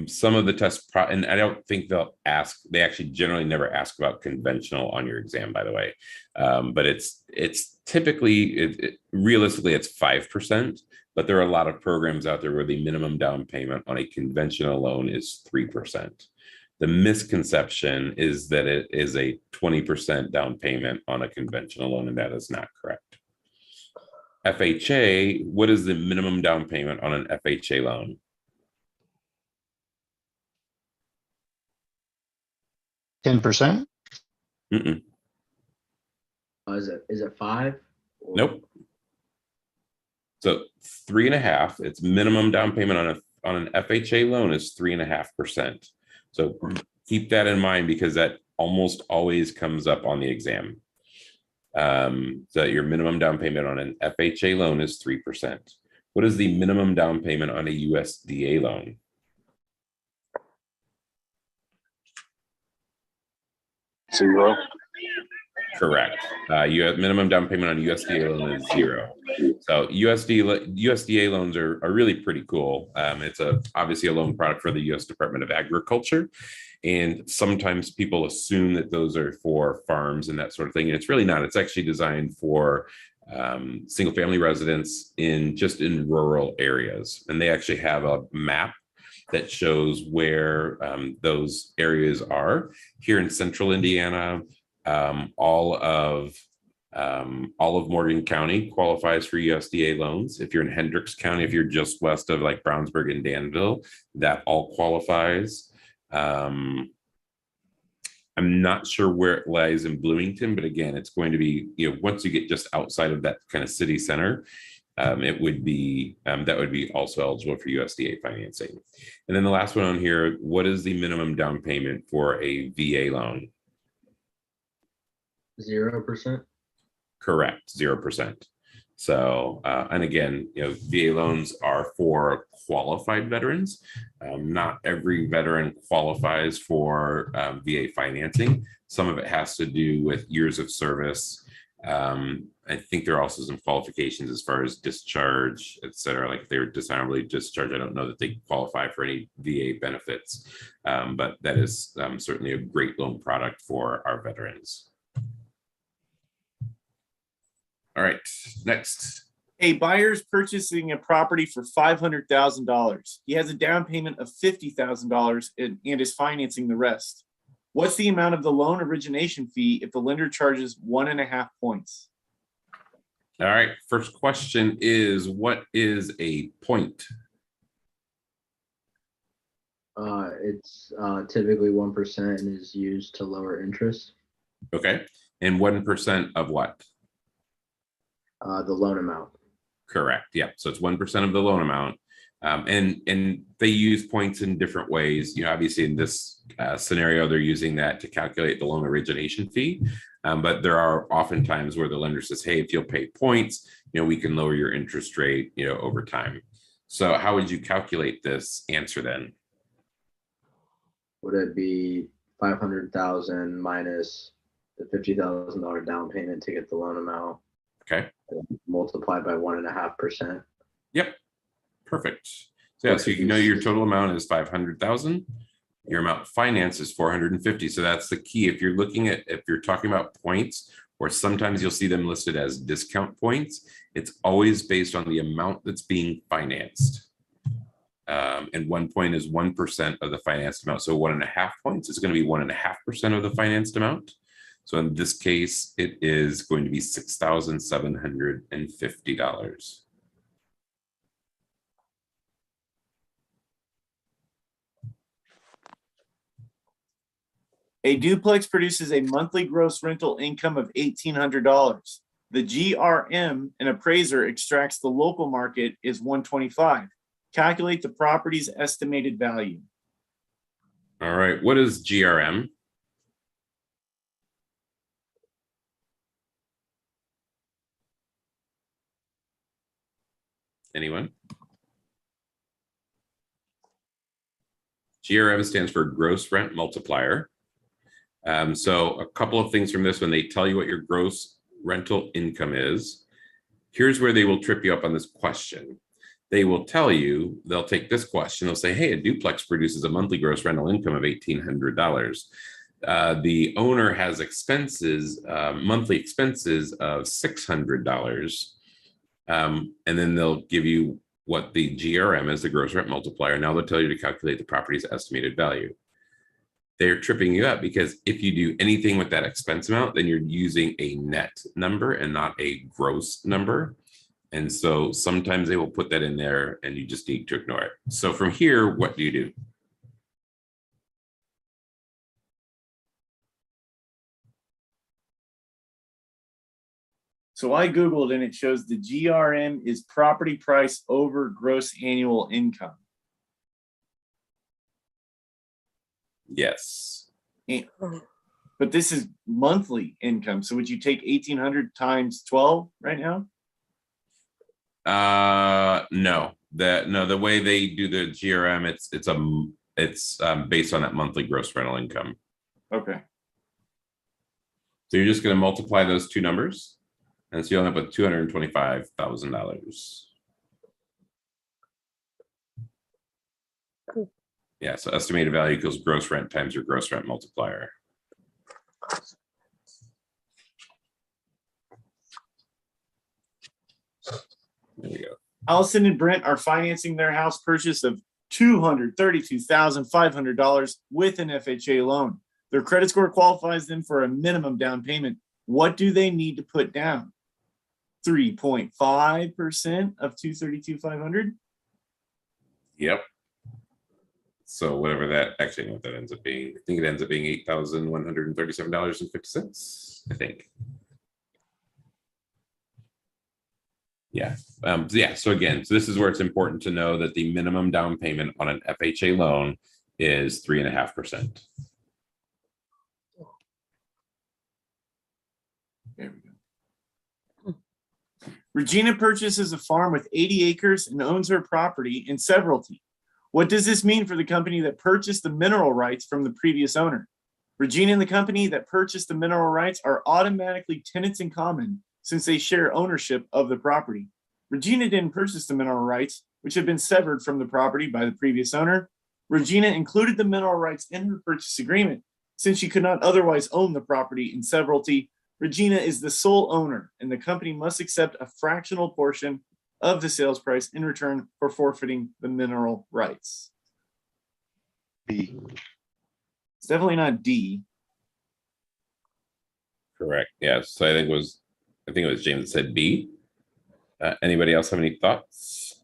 Some of the tests, and I don't think they'll ask, they actually generally never ask about conventional on your exam, by the way. But it's typically, realistically, it's 5%, but there are a lot of programs out there where the minimum down payment on a conventional loan is 3%. The misconception is that it is a 20% down payment on a conventional loan, and that is not correct. FHA, what is the minimum down payment on an FHA loan? $10%. Mm-mm. Is it 5? Nope. So 3.5. Its minimum down payment on an FHA loan is 3.5%. So keep that in mind because that almost always comes up on the exam. So your minimum down payment on an FHA loan is 3%. What is the minimum down payment on a USDA loan? Zero. Correct. You have minimum down payment on a USDA loan is 0. So USDA loans are really pretty cool. It's obviously a loan product for the U.S. Department of Agriculture. And sometimes people assume that those are for farms and that sort of thing. And it's really not. It's actually designed for single family residents in rural areas. And they actually have a map that shows where those areas are. Here in central Indiana, all of Morgan County qualifies for USDA loans. If you're in Hendricks County, if you're just west of like Brownsburg and Danville, that all qualifies. I'm not sure where it lies in Bloomington, but again, it's going to be, once you get just outside of that kind of city center, it would be, that would be also eligible for USDA financing. And then the last one on here, what is the minimum down payment for a VA loan? 0%. Correct, 0%. So, and again, VA loans are for qualified veterans. Not every veteran qualifies for VA financing. Some of it has to do with years of service. I think there are also some qualifications as far as discharge, et cetera. Like if they were dishonorably discharged, I don't know that they qualify for any VA benefits, but that is certainly a great loan product for our veterans. All right, next. A buyer's purchasing a property for $500,000. He has a down payment of $50,000 and is financing the rest. What's the amount of the loan origination fee if the lender charges 1.5 points? All right, first question is, what is a point? It's typically 1% and is used to lower interest. Okay, and 1% of what? The loan amount. Correct. Yeah. So it's 1% of the loan amount. And they use points in different ways. Obviously in this scenario, they're using that to calculate the loan origination fee. But there are often times where the lender says, hey, if you'll pay points, we can lower your interest rate, over time. So how would you calculate this answer then? would it be 500,000 minus the $50,000 down payment to get the loan amount? Okay. Multiplied by 1.5%. Yep. Perfect. So yeah, so you know your total amount is 500,000. Your amount financed is 450. So that's the key. If you're looking at, if you're talking about points, or sometimes you'll see them listed as discount points, it's always based on the amount that's being financed. And 1 point is 1% of the financed amount. So 1.5 points is going to be 1.5% of the financed amount. So in this case, it is going to be $6,750. A duplex produces a monthly gross rental income of $1,800. The GRM, an appraiser, extracts the local market is $125. Calculate the property's estimated value. All right, what is GRM? Anyone? GRM stands for gross rent multiplier. So a couple of things from this, when they tell you what your gross rental income is, here's where they will trip you up on this question. They will tell you, they'll take this question, they'll say, hey, a duplex produces a monthly gross rental income of $1,800. The owner has expenses, monthly expenses of $600. And then they'll give you what the GRM is, the gross rent multiplier. Now they'll tell you to calculate the property's estimated value. They're tripping you up because if you do anything with that expense amount, then you're using a net number and not a gross number. And so sometimes they will put that in there and you just need to ignore it. So from here, what do you do? So I Googled and it shows the GRM is property price over gross annual income. Yes. But this is monthly income. So would you take 1,800 times 12 right now? No, the way they do the GRM, it's based on that monthly gross rental income. Okay. So you're just going to multiply those two numbers, and so you'll end up with $225,000. Yeah, so estimated value equals gross rent times your gross rent multiplier. There we go. Allison and Brent are financing their house purchase of $232,500 with an FHA loan. Their credit score qualifies them for a minimum down payment. What do they need to put down? 3.5% of $232,500? Yep. So whatever that, actually, I know what that ends up being. I think it ends up being $8,137.50, I think. Yeah. So again, so this is where it's important to know that the minimum down payment on an FHA loan is 3.5%. There we go. Regina purchases a farm with 80 acres and owns her property in severalty. What does this mean for the company that purchased the mineral rights from the previous owner? Regina and the company that purchased the mineral rights are automatically tenants in common since they share ownership of the property. Regina didn't purchase the mineral rights, which had been severed from the property by the previous owner. Regina included the mineral rights in her purchase agreement. Since she could not otherwise own the property in severalty, Regina is the sole owner, and the company must accept a fractional portion of the sales price in return for forfeiting the mineral rights. B. It's definitely not D. Correct. Yes. So I think it was James that said B. Anybody else have any thoughts?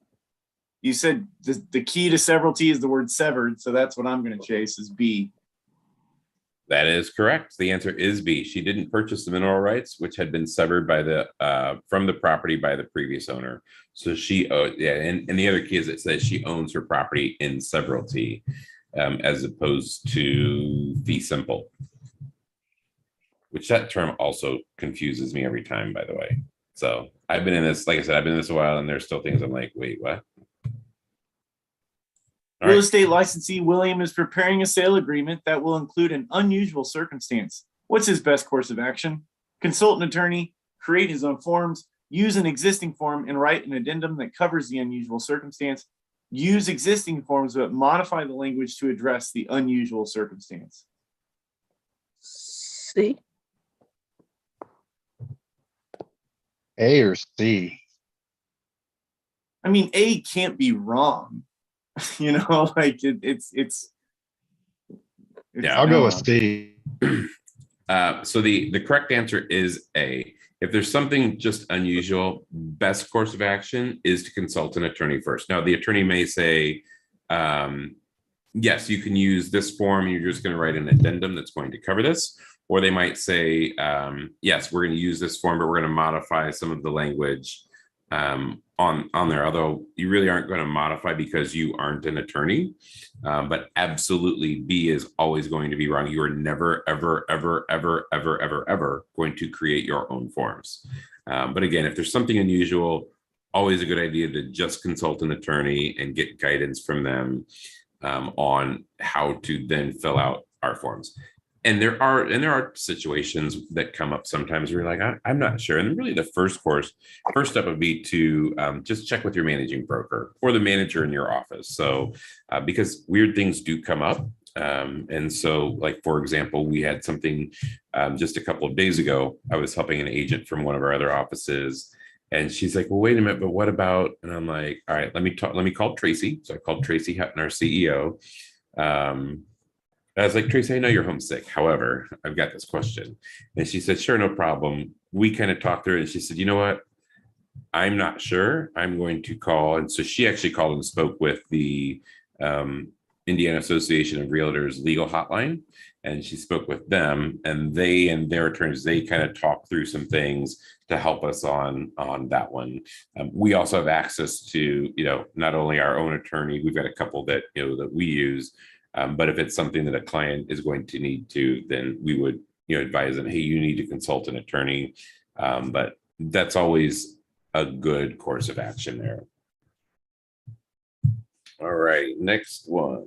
You said the key to severalty is the word severed, so that's what I'm going to chase is B. That is correct. The answer is B. She didn't purchase the mineral rights, which had been severed by the from the property by the previous owner. So she, and the other key is it says she owns her property in severalty, as opposed to fee simple, which that term also confuses me every time, by the way. So I've been in this, like I said, I've been in this a while, and there's still things I'm like, wait, what? All Real right. estate licensee William is preparing a sale agreement that will include an unusual circumstance. What's his best course of action? Consult an attorney, create his own forms, use an existing form and write an addendum that covers the unusual circumstance, use existing forms but modify the language to address the unusual circumstance. C. A or C? I mean, A can't be wrong. You know, like it's Yeah. I'll go with C. So the correct answer is A. If there's something just unusual, best course of action is to consult an attorney first. Now, the attorney may say, yes, you can use this form. You're just going to write an addendum that's going to cover this. Or they might say, yes, we're going to use this form, but we're going to modify some of the language on there. Although you really aren't going to modify because you aren't an attorney. But absolutely, B is always going to be wrong. You are never, ever, ever, ever, ever, ever, ever going to create your own forms. But again, if there's something unusual, always a good idea to just consult an attorney and get guidance from them on how to then fill out our forms. And there are situations that come up sometimes where you're like, I'm not sure. And really the first step would be to just check with your managing broker or the manager in your office. So because weird things do come up. And so like, for example, we had something just a couple of days ago. I was helping an agent from one of our other offices. And she's like, well, wait a minute, but what about, and I'm like, all right, let me call Tracy. So I called Tracy Hutton, our CEO. I was like, Tracy, I know you're homesick. However, I've got this question. And she said, sure, no problem. We kind of talked through it. And she said, you know what? I'm not sure. I'm going to call. And so she actually called and spoke with the Indiana Association of Realtors legal hotline. And she spoke with them, and they and their attorneys, they kind of talked through some things to help us on that one. We also have access to, not only our own attorney, we've got a couple that, that we use. But if it's something that a client is going to need to, then we would, advise them, hey, you need to consult an attorney. But that's always a good course of action there. All right, next one.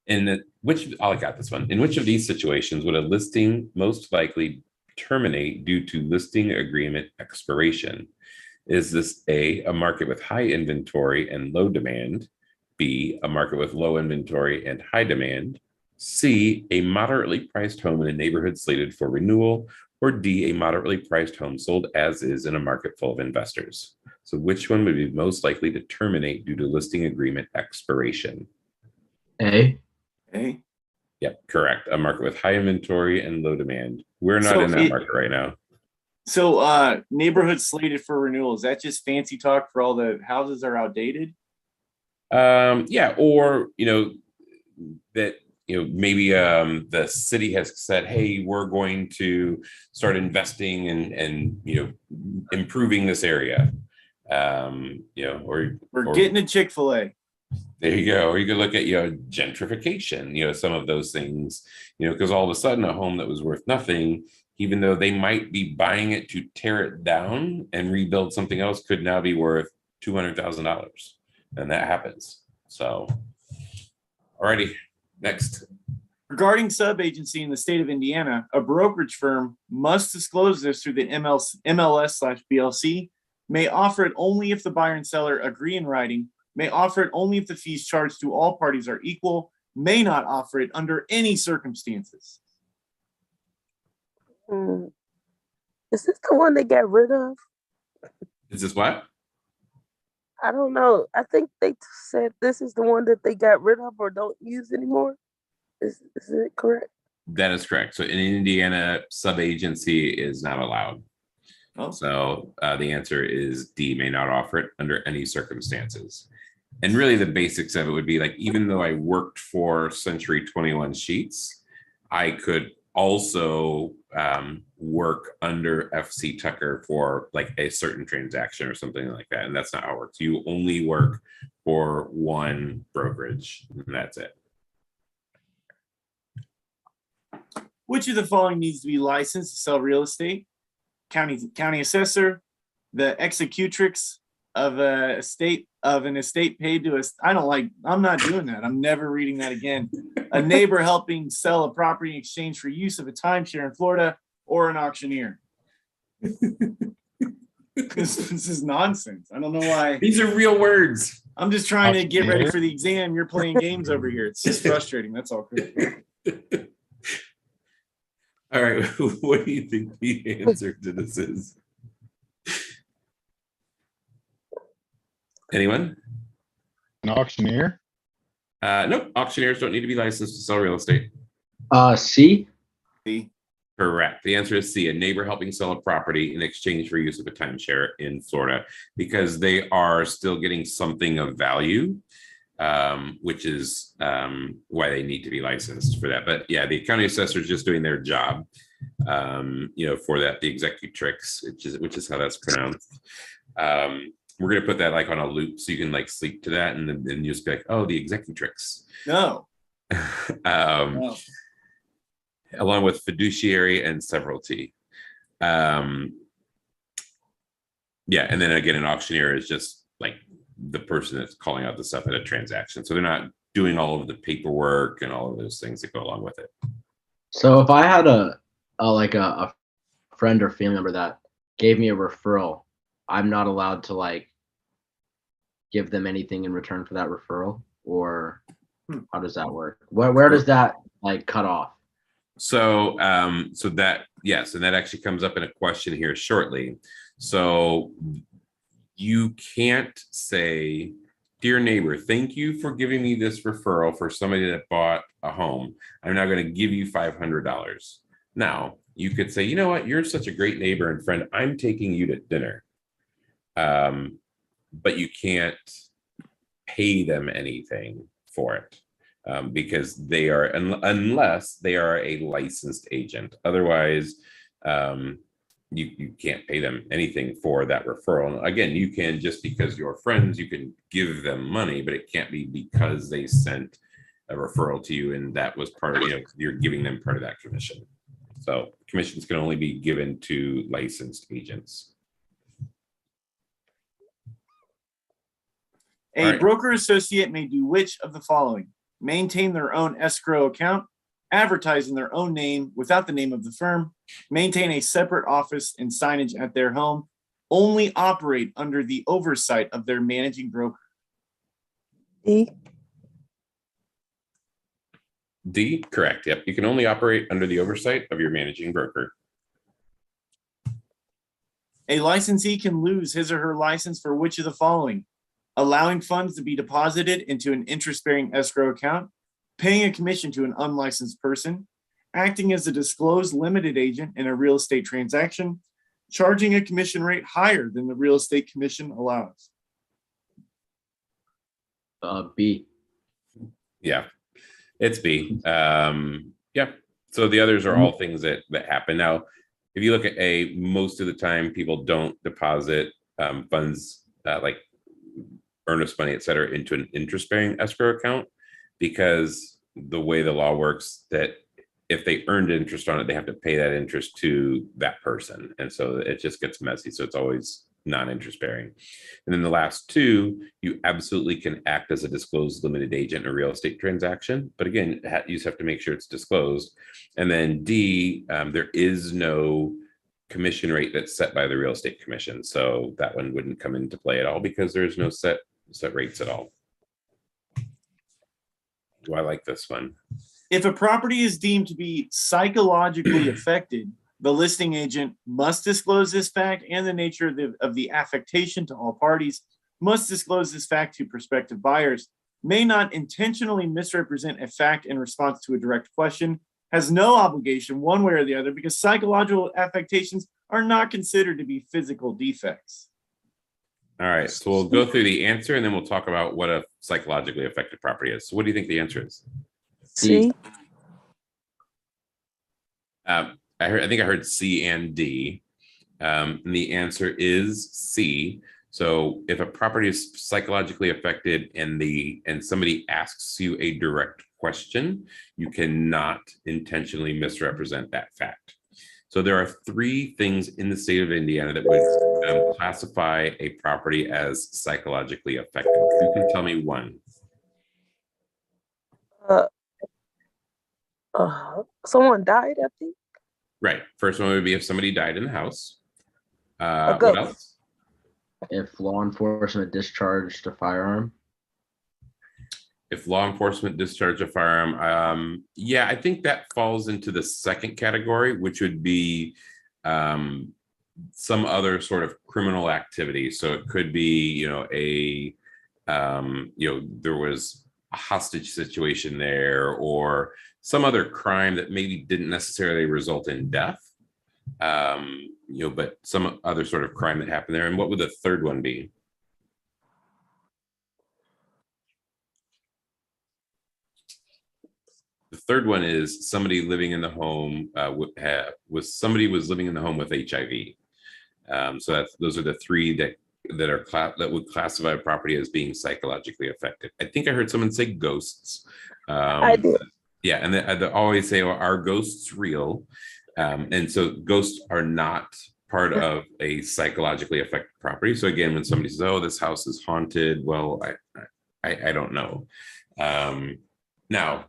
I got this one. In which of these situations would a listing most likely terminate due to listing agreement expiration? Is this A, a market with high inventory and low demand? B, a market with low inventory and high demand? C, a moderately priced home in a neighborhood slated for renewal? Or D, a moderately priced home sold as is in a market full of investors? So which one would be most likely to terminate due to listing agreement expiration? A. A. Yep, correct. A market with high inventory and low demand. We're not in that market right now. So neighborhood slated for renewal, is that just fancy talk for all the houses that are outdated? Yeah, or that maybe the city has said, hey, we're going to start investing and improving this area. Or we're getting a Chick-fil-A. There you go. Or you could look at gentrification, some of those things, because all of a sudden a home that was worth nothing, even though they might be buying it to tear it down and rebuild something else, could now be worth $200,000. And that happens. So, alrighty, next. Regarding sub-agency in the state of Indiana, a brokerage firm must disclose this through the MLS/BLC, may offer it only if the buyer and seller agree in writing, may offer it only if the fees charged to all parties are equal, may not offer it under any circumstances. Is this the one they got rid of? Is this what? I don't know. I think they said this is the one that they got rid of or don't use anymore. Is it correct? That is correct. So in Indiana, sub-agency is not allowed. Oh. So the answer is D, may not offer it under any circumstances. And really the basics of it would be like, even though I worked for Century 21 Sheets, I could also work under FC Tucker for like a certain transaction or something like that. And that's not how it works. You only work for one brokerage, and that's it. Which of the following needs to be licensed to sell real estate? County assessor, the executrix, of an estate paid to us. I'm not doing that. I'm never reading that again. A neighbor helping sell a property in exchange for use of a timeshare in Florida, or an auctioneer. This is nonsense. I don't know why. These are real words. I'm just trying to get ready for the exam. You're playing games over here. It's just frustrating. That's all. All right. What do you think the answer to this is? Anyone? An auctioneer? Nope. Auctioneers don't need to be licensed to sell real estate. C. Correct. The answer is C, a neighbor helping sell a property in exchange for use of a timeshare in Florida, because they are still getting something of value, which is why they need to be licensed for that. But yeah, the county assessor is just doing their job, for that, the executrix, which is how that's pronounced. We're going to put that like on a loop so you can like sleep to that, and then you'll just be like, oh, the executrix. No. No. Along with fiduciary and severalty. Yeah, and then again, an auctioneer is just like the person that's calling out the stuff at a transaction. So they're not doing all of the paperwork and all of those things that go along with it. So if I had a friend or family member that gave me a referral, I'm not allowed to like give them anything in return for that referral, or how does that work? Where does that like cut off? So, that, yes, and that actually comes up in a question here shortly. So you can't say, dear neighbor, thank you for giving me this referral for somebody that bought a home. I'm now going to give you $500. Now, you could say, you know what, you're such a great neighbor and friend, I'm taking you to dinner. But you can't pay them anything for it. Because they are, unless they are a licensed agent. Otherwise, you can't pay them anything for that referral. And again, you can, just because you're friends, you can give them money, but it can't be because they sent a referral to you and that was part of, you're giving them part of that commission. So commissions can only be given to licensed agents. A broker associate may do which of the following? Maintain their own escrow account, advertise in their own name without the name of the firm, maintain a separate office and signage at their home, only operate under the oversight of their managing broker. D, correct. Yep. You can only operate under the oversight of your managing broker. A licensee can lose his or her license for which of the following? Allowing funds to be deposited into an interest-bearing escrow account, paying a commission to an unlicensed person, acting as a disclosed limited agent in a real estate transaction, charging a commission rate higher than the real estate commission allows. B. Yeah, it's B. Yeah. So the others are all things that happen. Now, if you look at A, most of the time people don't deposit funds like earnest money, et cetera, into an interest-bearing escrow account, because the way the law works, that if they earned interest on it, they have to pay that interest to that person. And so it just gets messy. So it's always non-interest bearing. And then the last two, you absolutely can act as a disclosed limited agent in a real estate transaction. But again, you just have to make sure it's disclosed. And then D, there is no commission rate that's set by the real estate commission. So that one wouldn't come into play at all, because there's no set rates at all. Do I like this one? If a property is deemed to be psychologically affected, the listing agent must disclose this fact and the nature of the affectation to all parties, must disclose this fact to prospective buyers, may not intentionally misrepresent a fact in response to a direct question, has no obligation one way or the other, because psychological affectations are not considered to be physical defects. All right, so we'll go through the answer and then we'll talk about what a psychologically affected property is. So what do you think the answer is? C. I think I heard C and D. And the answer is C. So if a property is psychologically affected and somebody asks you a direct question, you cannot intentionally misrepresent that fact. So there are three things in the state of Indiana that classify a property as psychologically effective? You can tell me one. Someone died, I think. Right. First one would be if somebody died in the house. A What ghost. else? If law enforcement discharged a firearm. If law enforcement discharged a firearm, yeah, I think that falls into the second category, which would be some other sort of criminal activity. So it could be, there was a hostage situation there, or some other crime that maybe didn't necessarily result in death, but some other sort of crime that happened there. And what would the third one be? The third one is somebody living in the home was living in the home with HIV. So those are the three that would classify a property as being psychologically effective. I think I heard someone say ghosts. I did. Yeah, and they always say, well, are ghosts real? And so ghosts are not part of a psychologically effective property. So again, when somebody says, "Oh, this house is haunted," well, I don't know. Now,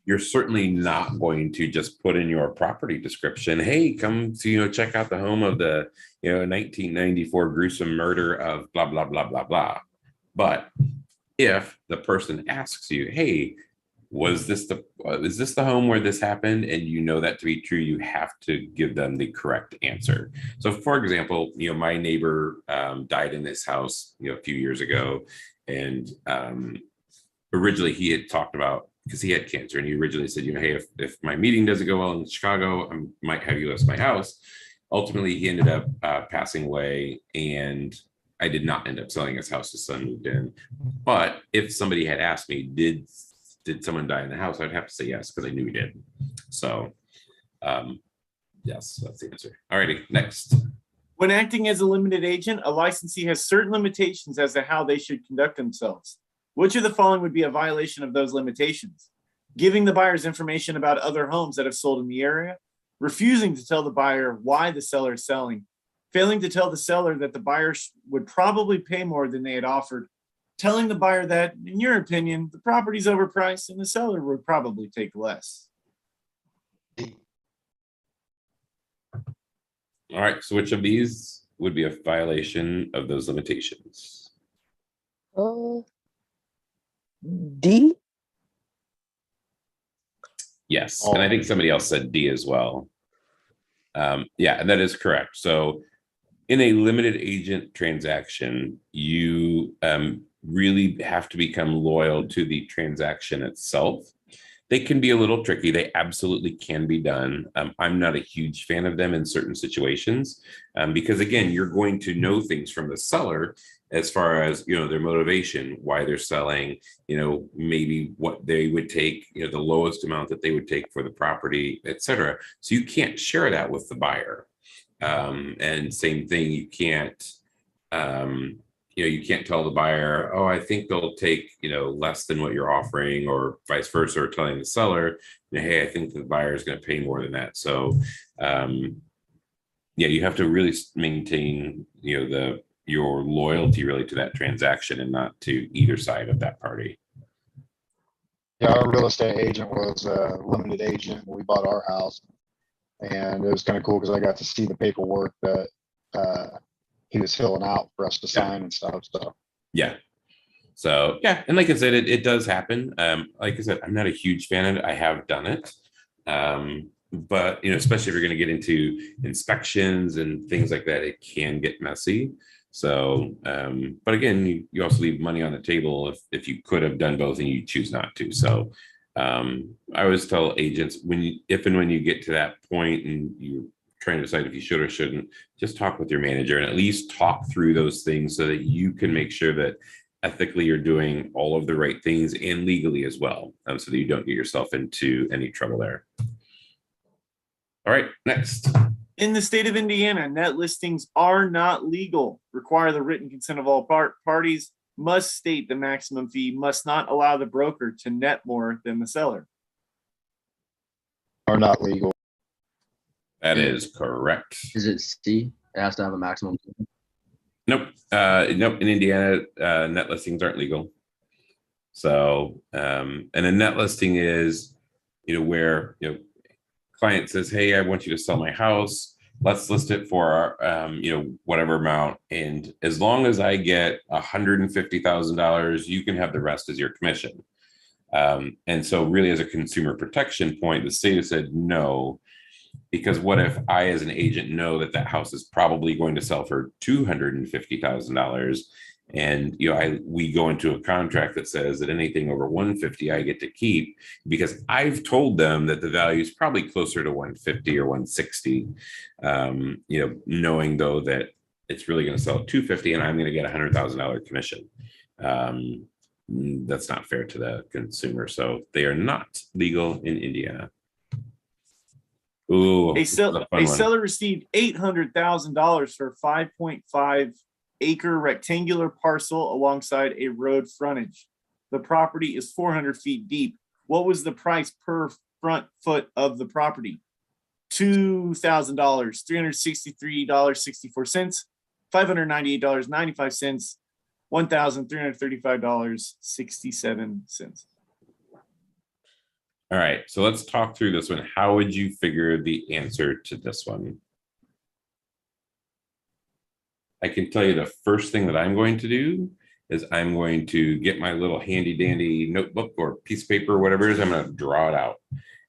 you're certainly not going to just put in your property description, "Hey, come to check out the home of the 1994 gruesome murder of blah blah blah blah blah." But if the person asks you, "Hey, is this the home where this happened?" and you know that to be true, you have to give them the correct answer. So, for example, my neighbor died in this house a few years ago, and originally he had talked about, because he had cancer, and he originally said, "Hey, if my meeting doesn't go well in Chicago, I might have you list my house." Ultimately, he ended up passing away, and I did not end up selling his house. His son moved in. But if somebody had asked me, did someone die in the house, I'd have to say yes, because I knew he did. So yes, that's the answer. All righty, next. When acting as a limited agent, a licensee has certain limitations as to how they should conduct themselves. Which of the following would be a violation of those limitations? Giving the buyers information about other homes that have sold in the area, refusing to tell the buyer why the seller is selling, failing to tell the seller that the buyers would probably pay more than they had offered, telling the buyer that, in your opinion, the property's overpriced and the seller would probably take less. All right, so which of these would be a violation of those limitations? D. Yes, and I think somebody else said D as well. Yeah, and that is correct. So in a limited agent transaction, you really have to become loyal to the transaction itself. They can be a little tricky. They absolutely can be done. I'm not a huge fan of them in certain situations because, again, you're going to know things from the seller as far as, their motivation, why they're selling, maybe what they would take, the lowest amount that they would take for the property, et cetera. So you can't share that with the buyer. And same thing, you can't tell the buyer, "Oh, I think they'll take, less than what you're offering," or vice versa, or telling the seller, "Hey, I think the buyer is going to pay more than that." So, you have to really maintain, your loyalty really to that transaction and not to either side of that party. Yeah, our real estate agent was a limited agent when we bought our house. And it was kind of cool because I got to see the paperwork that he was filling out for us to sign and stuff. So yeah. So yeah, and like I said, it does happen. Like I said, I'm not a huge fan of it. I have done it. But especially if you're going to get into inspections and things like that, it can get messy. So, but again, you also leave money on the table if you could have done both and you choose not to. So I always tell agents, if and when you get to that point and you're trying to decide if you should or shouldn't, just talk with your manager and at least talk through those things so that you can make sure that ethically you're doing all of the right things and legally as well, so that you don't get yourself into any trouble there. All right, next. In the state of Indiana, net listings are not legal. Require the written consent of all parties, must state the maximum fee, must not allow the broker to net more than the seller. Are not legal. That is correct. Is it C? It has to have a maximum. Nope. Nope. In Indiana, net listings aren't legal. So, and a net listing is, where, client says, hey, I want you to sell my house. Let's list it for, whatever amount. And as long as I get $150,000, you can have the rest as your commission. And so really as a consumer protection point, the state has said no, because what if I, as an agent, know that that house is probably going to sell for $250,000, and we go into a contract that says that anything over 150 I get to keep, because I've told them that the value is probably closer to 150 or 160, knowing though that it's really going to sell at 250 and I'm going to get $100,000 commission. That's not fair to the consumer, so they are not legal in Indiana. Ooh, A seller received $800,000 for 5.5 acre rectangular parcel alongside a road frontage. The property is 400 feet deep. What was the price per front foot of the property? $2,000, $363.64, $598.95, $1,335.67. All right, so let's talk through this one. How would you figure the answer to this one? I can tell you the first thing that I'm going to do is I'm going to get my little handy dandy notebook or piece of paper or whatever it is. I'm going to draw it out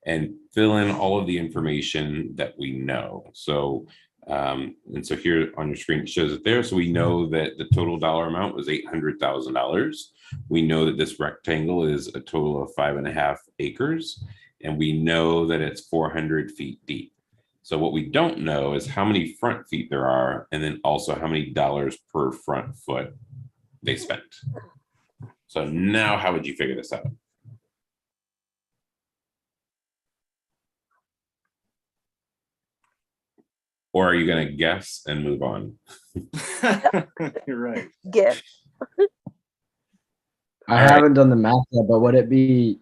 and fill in all of the information that we know. So, and so here on your screen, it shows it there. So we know that the total dollar amount was $800,000. We know that this rectangle is a total of 5.5 acres, and we know that it's 400 feet deep. So what we don't know is how many front feet there are, and then also how many dollars per front foot they spent. So now how would you figure this out? Or are you going to guess and move on? You're right. Guess. I All right. haven't done the math yet, but would it be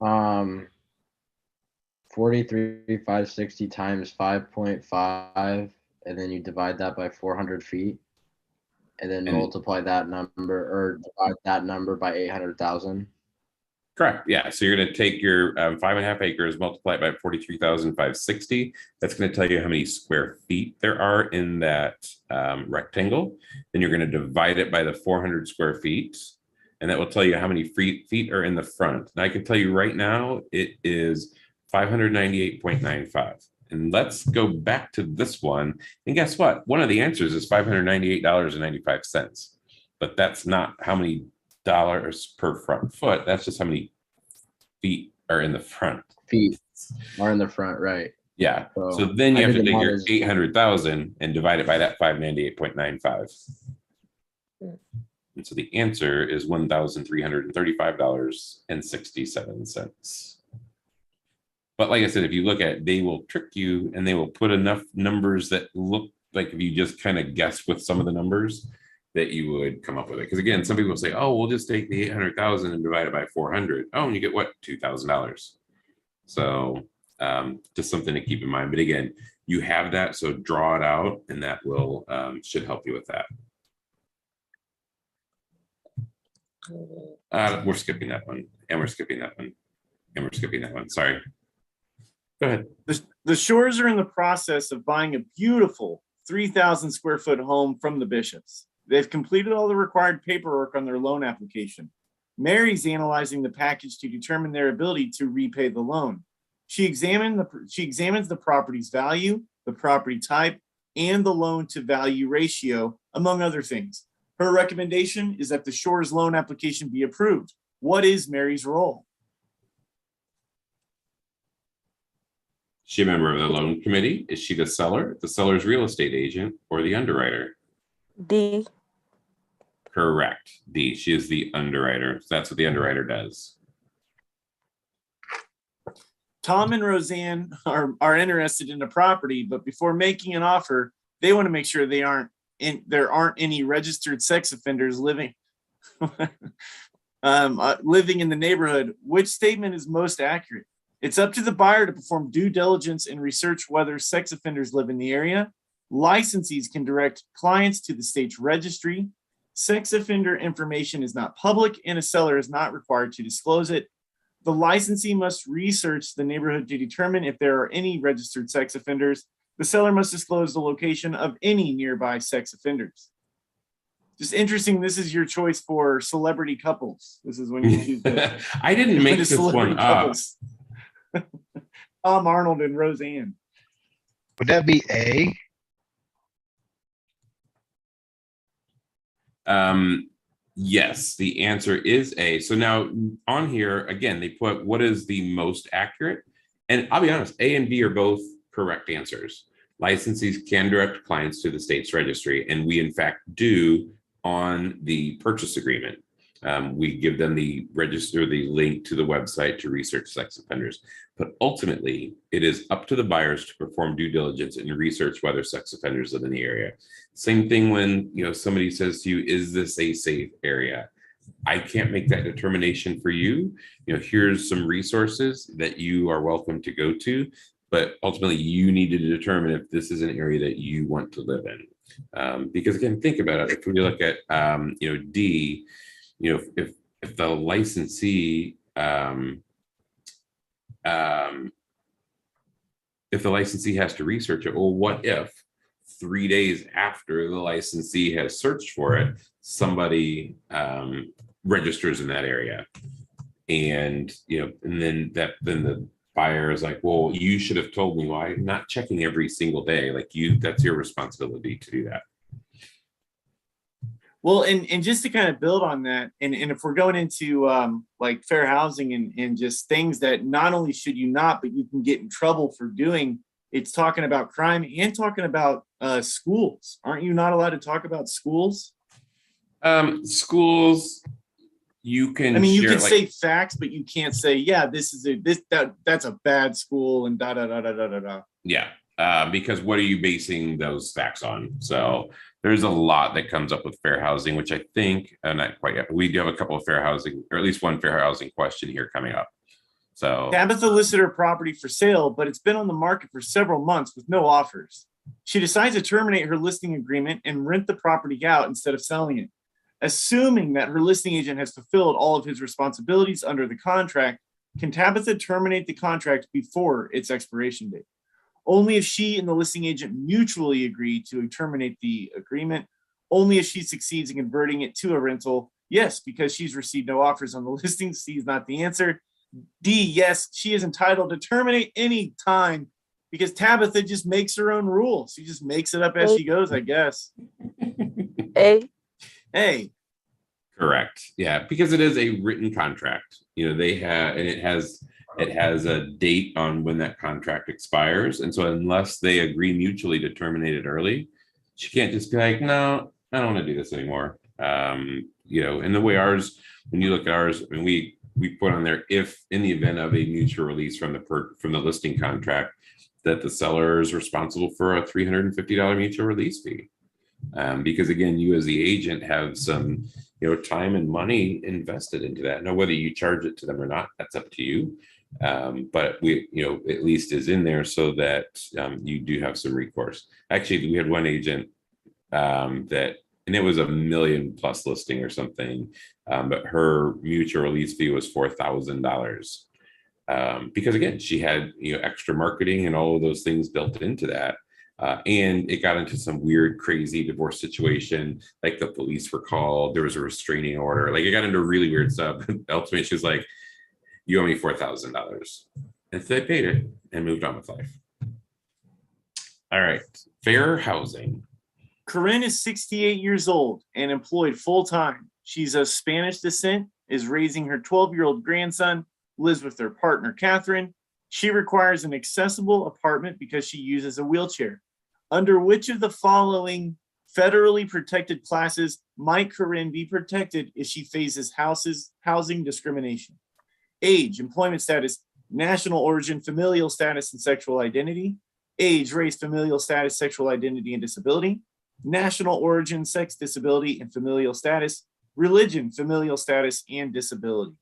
43,560 times 5.5, and then you divide that by 400 feet, and then And- multiply that number, or divide that number by 800,000? Correct. Yeah. So you're going to take your 5.5 acres, multiply it by 43,560. That's going to tell you how many square feet there are in that rectangle. Then you're going to divide it by the 400 square feet. And that will tell you how many feet are in the front. And I can tell you right now, it is 598.95. And let's go back to this one. And guess what? One of the answers is $598.95. But that's not how many dollars per front foot. That's just how many feet are in the front. Feet are in the front, right? Yeah. So So then you I have to think take the your mod is- 800,000 and divide it by that 598.95. And so the answer is $1,335.67. But like I said, if you look at it, they will trick you and they will put enough numbers that look like, if you just kind of guess with some of the numbers, that you would come up with it. Because again, some people say, oh, we'll just take the 800,000 and divide it by 400. Oh, and you get what? $2,000. So just something to keep in mind. But again, you have that, so draw it out, and that will should help you with that. We're skipping that one, and we're skipping that one, and we're skipping that one. Sorry. Go ahead. The Shores are in the process of buying a beautiful 3,000 square foot home from the Bishops. They've completed all the required paperwork on their loan application. Mary's analyzing the package to determine their ability to repay the loan. She examines the property's value, the property type, and the loan to value ratio, among other things. Her recommendation is that the Shores loan application be approved. What is Mary's role? Is she a member of the loan committee? Is she the seller, the seller's real estate agent, or the underwriter? D. Correct. D. She is the underwriter. That's what the underwriter does. Tom and Roseanne are interested in a property, but before making an offer, they want to make sure there aren't any registered sex offenders living living in the neighborhood. Which statement is most accurate? It's up to the buyer to perform due diligence and research whether sex offenders live in the area. Licensees can direct clients to the state's registry. Sex offender information is not public and a seller is not required to disclose it. The licensee must research the neighborhood to determine if there are any registered sex offenders. The seller must disclose the location of any nearby sex offenders. Just interesting. This is your choice for celebrity couples. This is when you choose the I didn't make the this one up. Tom Arnold and Roseanne. Would that be A? Yes, the answer is A. So now on here, again, they put what is the most accurate. And I'll be honest, A and B are both correct answers. Licensees can direct clients to the state's registry, and we in fact do on the purchase agreement. We give them the link to the website to research sex offenders. But ultimately, it is up to the buyers to perform due diligence and research whether sex offenders live in the area. Same thing when somebody says to you, "Is this a safe area?" I can't make that determination for you. Here's some resources that you are welcome to go to, but ultimately, you need to determine if this is an area that you want to live in. Because again, think about it. If we look at D. If the licensee has to research it, well, what if 3 days after the licensee has searched for it, somebody registers in that area, and then the buyer is like, well, you should have told me. Why? I'm not checking every single day. That's your responsibility to do that. Well, and just to kind of build on that, and if we're going into like fair housing and just things that not only should you not, but you can get in trouble for doing, it's talking about crime and talking about schools. Aren't you not allowed to talk about schools? Schools, you can. I mean, you can say facts, but you can't say, yeah, that's a bad school and da da da da da da da. Yeah, because what are you basing those facts on? So there's a lot that comes up with fair housing, which I think, not quite yet, but we do have a couple of fair housing, or at least one fair housing question here coming up. So Tabitha listed her property for sale, but it's been on the market for several months with no offers. She decides to terminate her listing agreement and rent the property out instead of selling it. Assuming that her listing agent has fulfilled all of his responsibilities under the contract, can Tabitha terminate the contract before its expiration date? Only if she and the listing agent mutually agree to terminate the agreement. Only if she succeeds in converting it to a rental. Yes, because she's received no offers on the listing. C is not the answer. D, yes, she is entitled to terminate any time because Tabitha just makes her own rules. She just makes it up as she goes, I guess. A. Hey. Correct. Yeah, because it is a written contract. They have, and it has a date on when that contract expires. And so unless they agree mutually to terminate it early, she can't just be like, no, I don't want to do this anymore. And the way ours, when you look at ours, and we put on there, if in the event of a mutual release from the listing contract, that the seller is responsible for a $350 mutual release fee. Because again, you as the agent have some, time and money invested into that. Now, whether you charge it to them or not, that's up to you. But we, at least is in there so that you do have some recourse. Actually, we had one agent that, and it was $1 million+ listing or something, but her mutual release fee was $4,000 because again, she had extra marketing and all of those things built into that. And it got into some weird, crazy divorce situation. Like the police were called. There was a restraining order. Like it got into really weird stuff. Ultimately, she was like, "You owe me $4,000," and so they paid it and moved on with life. All right, fair housing. Corinne is 68 years old and employed full time. She's of Spanish descent, is raising her 12-year-old grandson, lives with her partner, Catherine. She requires an accessible apartment because she uses a wheelchair. Under which of the following federally protected classes might Corinne be protected if she faces housing discrimination? Age, employment status, national origin, familial status, and sexual identity. Age, race, familial status, sexual identity, and disability. National origin, sex, disability, and familial status. Religion, familial status, and disability.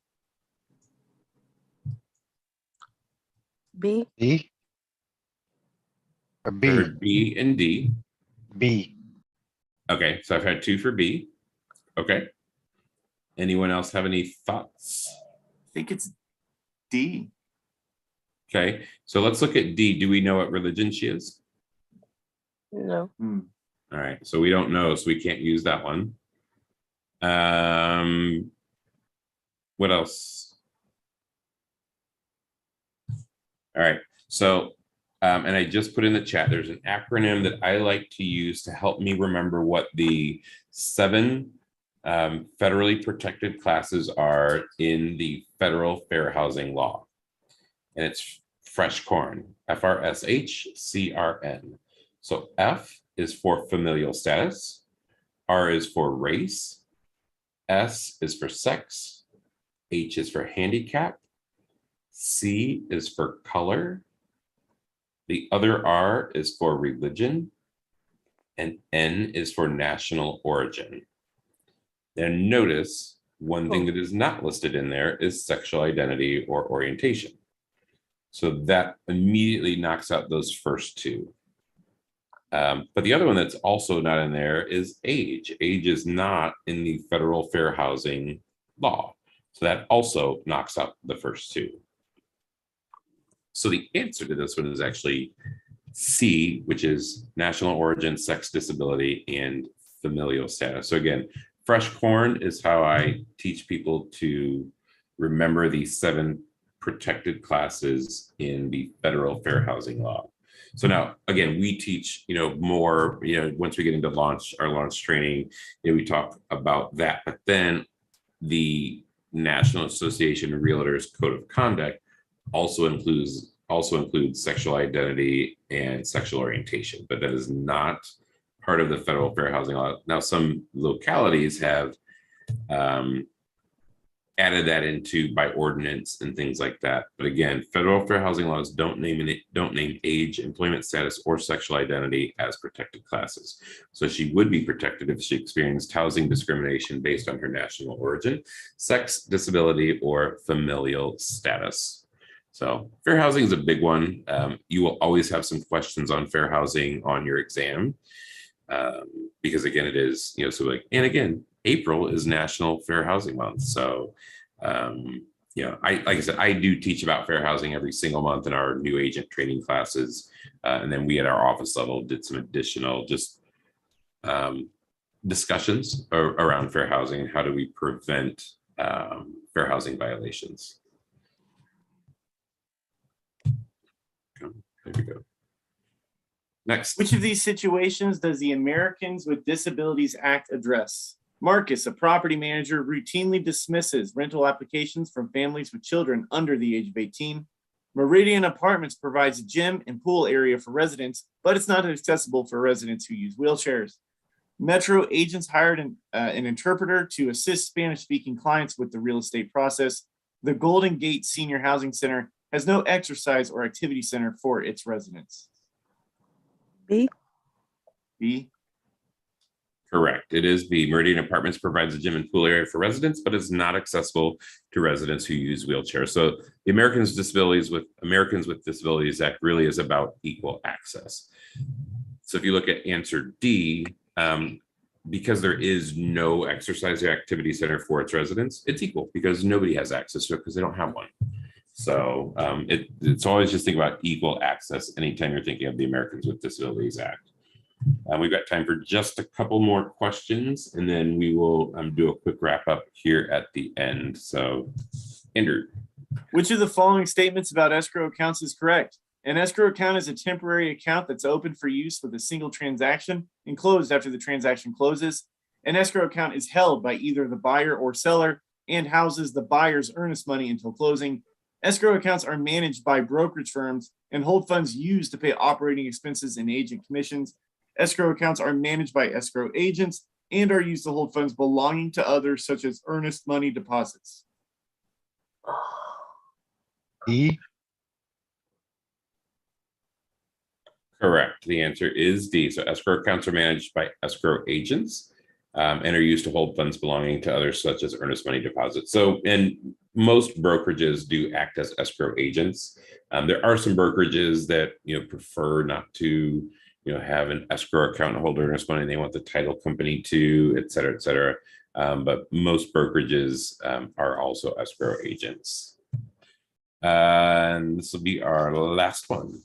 B. D or B? Or B and D. B. Okay, so I've had 2 for B. Okay. Anyone else have any thoughts? I think it's D. Okay, so let's look at D. Do we know what religion she is? No. All right, so we don't know, so we can't use that one. What else? All right, so, and I just put in the chat, there's an acronym that I like to use to help me remember what the 7 federally protected classes are in the federal fair housing law. And it's fresh corn, FRSHCRN. So F is for familial status, R is for race, S is for sex, H is for handicap, C is for color, the other R is for religion, and N is for national origin. Then notice one thing that is not listed in there is sexual identity or orientation. So that immediately knocks out those first 2. But the other one that's also not in there is age. Age is not in the federal fair housing law. So that also knocks out the first 2. So the answer to this one is actually C, which is national origin, sex, disability, and familial status. So again, fresh corn is how I teach people to remember these 7 protected classes in the federal fair housing law. So now, again, we teach, more, once we get into our launch training, we talk about that, but then the National Association of Realtors Code of Conduct also includes sexual identity and sexual orientation, but that is not part of the federal fair housing law. Now, some localities have added that into by ordinance and things like that. But again, federal fair housing laws don't name age, employment status, or sexual identity as protected classes. So she would be protected if she experienced housing discrimination based on her national origin, sex, disability, or familial status. So fair housing is a big one. You will always have some questions on fair housing on your exam. Because again, it is, and again, April is National Fair Housing Month. So, like I said, I do teach about fair housing every single month in our new agent training classes. And then we at our office level did some additional discussions around fair housing and how do we prevent fair housing violations. There we go. Next. Which of these situations does the Americans with Disabilities Act address? Marcus, a property manager, routinely dismisses rental applications from families with children under the age of 18. Meridian Apartments provides a gym and pool area for residents, but it's not accessible for residents who use wheelchairs. Metro agents hired an interpreter to assist Spanish-speaking clients with the real estate process. The Golden Gate Senior Housing Center has no exercise or activity center for its residents. B. B. Correct. It is B. Meridian Apartments provides a gym and pool area for residents, but is not accessible to residents who use wheelchairs. So the Americans with Disabilities Act really is about equal access. So if you look at answer D, because there is no exercise or activity center for its residents, it's equal because nobody has access to it because they don't have one. So it's always just think about equal access anytime you're thinking of the Americans with Disabilities Act. We've got time for just a couple more questions, and then we will do a quick wrap up here at the end. So, Andrew. Which of the following statements about escrow accounts is correct? An escrow account is a temporary account that's open for use with a single transaction and closed after the transaction closes. An escrow account is held by either the buyer or seller and houses the buyer's earnest money until closing. Escrow accounts are managed by brokerage firms and hold funds used to pay operating expenses and agent commissions. Escrow accounts are managed by escrow agents and are used to hold funds belonging to others, such as earnest money deposits. D. Correct. The answer is D. So escrow accounts are managed by escrow agents and are used to hold funds belonging to others, such as earnest money deposits. So, and most brokerages do act as escrow agents. There are some brokerages that prefer not to have an escrow account holder and money they want the title company to, et cetera, et cetera. But most brokerages are also escrow agents. And this will be our last one.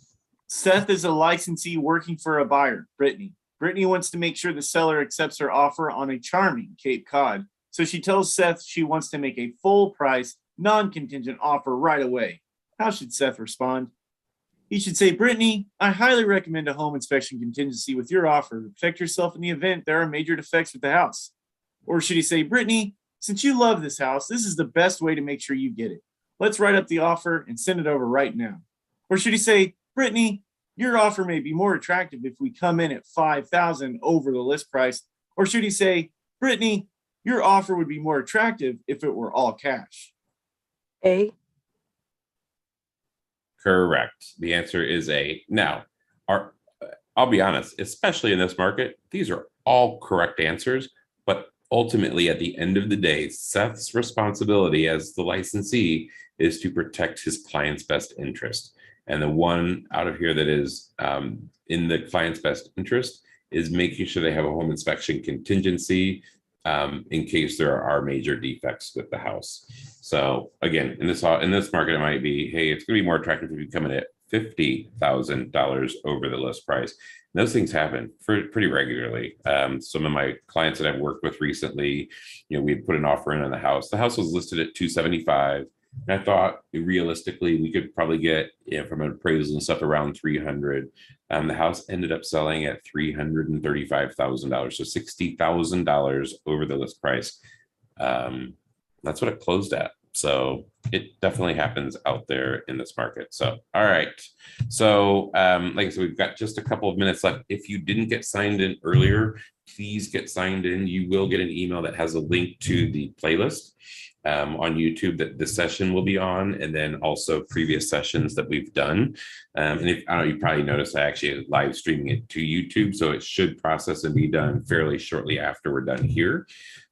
Seth is a licensee working for a buyer, Brittany. Brittany wants to make sure the seller accepts her offer on a charming Cape Cod. So she tells Seth she wants to make a full price, non-contingent offer right away. How should Seth respond? He should say, Brittany, I highly recommend a home inspection contingency with your offer to protect yourself in the event there are major defects with the house. Or should he say, Brittany, since you love this house, this is the best way to make sure you get it. Let's write up the offer and send it over right now. Or should he say, Brittany, your offer may be more attractive if we come in at $5,000 over the list price. Or should he say, Brittany, your offer would be more attractive if it were all cash? A. Correct. The answer is A. Now, I'll be honest, especially in this market, these are all correct answers, but ultimately at the end of the day, Seth's responsibility as the licensee is to protect his client's best interest. And the one out of here that is in the client's best interest is making sure they have a home inspection contingency in case there are major defects with the house. So again, in this market, it might be, hey, it's going to be more attractive if you come in at $50,000 over the list price. And those things happen pretty regularly. Some of my clients that I've worked with recently, we put an offer in on the house. The house was listed at $275,000. And I thought realistically we could probably get from an appraisal and stuff around $300,000. The house ended up selling at $335,000, so $60,000 over the list price. That's what it closed at. So it definitely happens out there in this market. So, all right. So like I said, we've got just a couple of minutes left. If you didn't get signed in earlier, please get signed in. You will get an email that has a link to the playlist on YouTube that this session will be on, and then also previous sessions that we've done. And if I don't know, you probably noticed I actually live streaming it to YouTube, so it should process and be done fairly shortly after we're done here.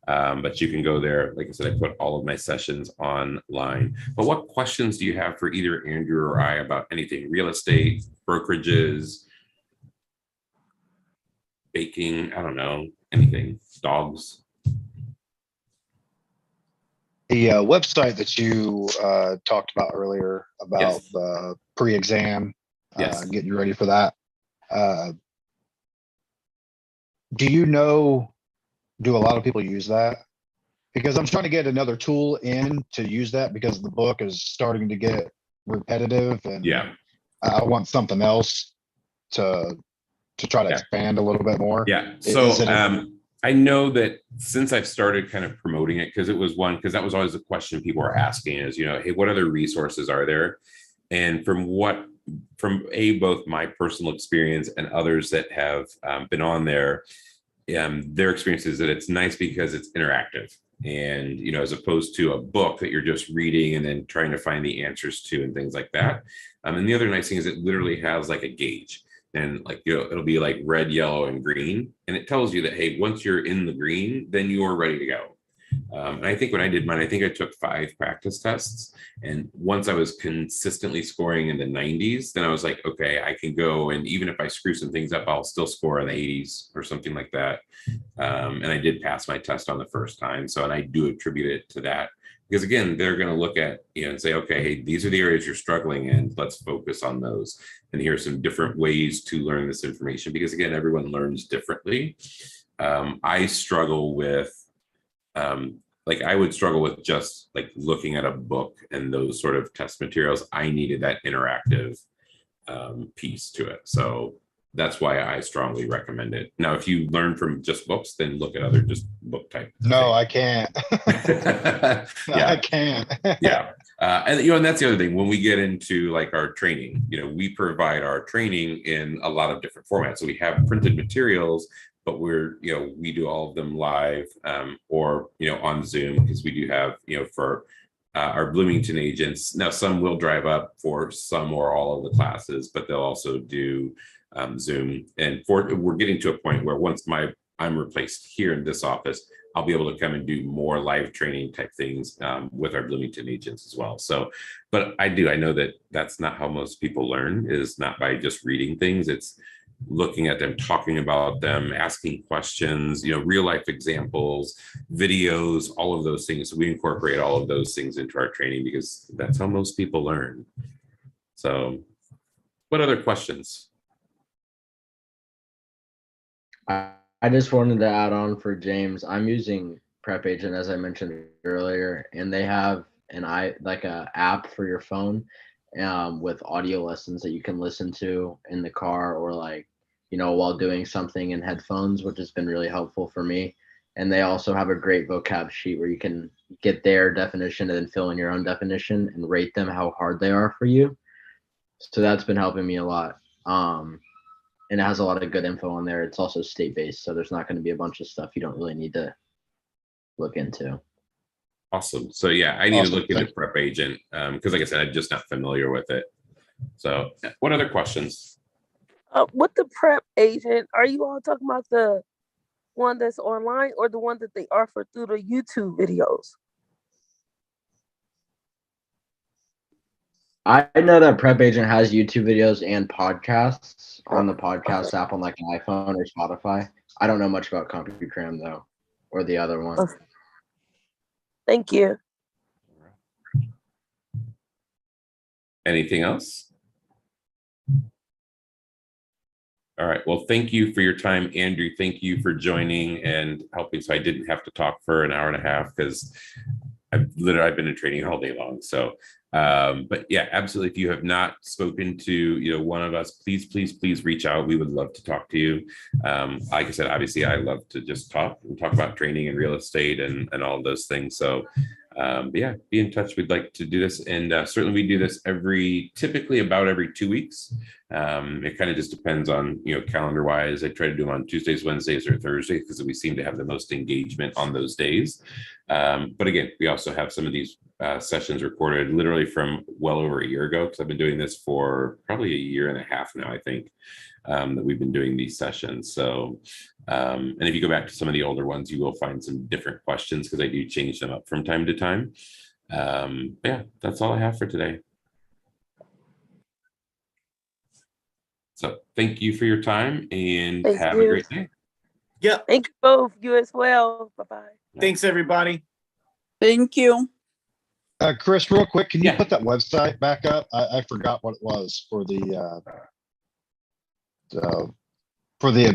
But you can go there. Like I said, I put all of my sessions online. But what questions do you have for either Andrew or I about anything? Real estate, brokerages, baking, I don't know, anything, dogs? The website that you talked about earlier about Yes. the pre-exam, Yes. getting you ready for that. Do you know, do a lot of people use that? Because I'm trying to get another tool in to use that because the book is starting to get repetitive and Yeah. I want something else to try to Yeah. expand a little bit more. Yeah. Is So it I know that since I've started kind of promoting it, because that was always a question people were asking is, hey, what other resources are there? And from both my personal experience and others that have been on there, their experience is that it's nice because it's interactive. And, as opposed to a book that you're just reading and then trying to find the answers to and things like that. And the other nice thing is it literally has like a gauge. And it'll be like red, yellow, and green. And it tells you that, hey, once you're in the green, then you're ready to go. And I think when I did mine, I think I took 5 practice tests. And once I was consistently scoring in the 90s, then I was like, okay, I can go. And even if I screw some things up, I'll still score in the 80s or something like that. And I did pass my test on the first time. So, and I do attribute it to that. Because again, they're going to look at, and say, okay, hey, these are the areas you're struggling in. Let's focus on those. And here are some different ways to learn this information. Because again, everyone learns differently. I struggle with, I would struggle with just like looking at a book and those sort of test materials. I needed that interactive piece to it. So that's why I strongly recommend it. Now, if you learn from just books, then look at other just book type. No, I can't. Yeah. I can't. Yeah. And that's the other thing. When we get into like our training, we provide our training in a lot of different formats. So we have printed materials, but we do all of them live or, on Zoom, because we do have, for our Bloomington agents. Now, some will drive up for some or all of the classes, but they'll also do Zoom. And we're getting to a point where once I'm replaced here in this office, I'll be able to come and do more live training type things with our Bloomington agents as well. So, but I know that that's not how most people learn, is not by just reading things. It's looking at them, talking about them, asking questions, real life examples, videos, all of those things. So we incorporate all of those things into our training because that's how most people learn. So what other questions? I just wanted to add on for James. I'm using Prep Agent, as I mentioned earlier, and they have a app for your phone with audio lessons that you can listen to in the car or while doing something in headphones, which has been really helpful for me. And they also have a great vocab sheet where you can get their definition and then fill in your own definition and rate them how hard they are for you. So that's been helping me a lot. And it has a lot of good info on there. It's also state-based, so there's not going to be a bunch of stuff you don't really need to look into. Awesome. So yeah, I need to look into Prep Agent because like I said, I'm just not familiar with it. So what other questions? With the Prep Agent, are you all talking about the one that's online or the one that they offer through the YouTube videos? I know that Prep Agent has YouTube videos and podcasts on the podcast app on like an iPhone or Spotify. I don't know much about Cram though, or the other one. Okay. Thank you. Anything else? All right. Well, thank you for your time, Andrew. Thank you for joining and helping so I didn't have to talk for an hour and a half because I've been in training all day long. So, but yeah, absolutely. If you have not spoken to, one of us, please reach out. We would love to talk to you. Like I said, obviously I love to just talk about training and real estate and all of those things. So, but yeah, be in touch. We'd like to do this. And certainly we do this typically about every 2 weeks. It kind of just depends on, calendar wise. I try to do them on Tuesdays, Wednesdays, or Thursdays because we seem to have the most engagement on those days. But again, we also have some of these sessions recorded literally from well over a year ago because I've been doing this for probably a year and a half now, I think, that we've been doing these sessions. So, and if you go back to some of the older ones, you will find some different questions because I do change them up from time to time. Yeah, that's all I have for today. So thank you for your time and have a great day. Yeah. Thank you both. You as well. Bye-bye. Thanks, everybody. Thank you. Chris, real quick, can you Yeah. put that website back up? I forgot what it was for the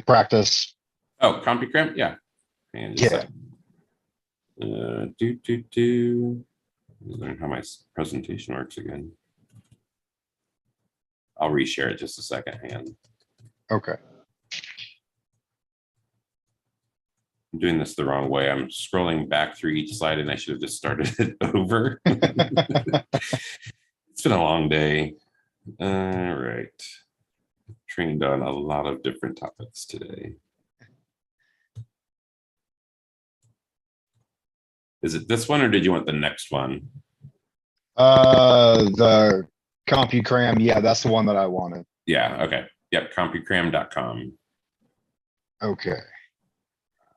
practice. Oh, CompuCram? Yeah. And just learn how my presentation works again. I'll reshare it just a second. Hang on. Okay. I'm doing this the wrong way. I'm scrolling back through each slide and I should have just started it over. It's been a long day. All right. Trained on a lot of different topics today. Is it this one or did you want the next one? The CompuCram. Yeah, that's the one that I wanted. Yeah. Okay. Yep. CompuCram.com. Okay.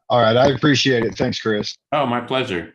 All right. I appreciate it. Thanks, Chris. Oh, my pleasure.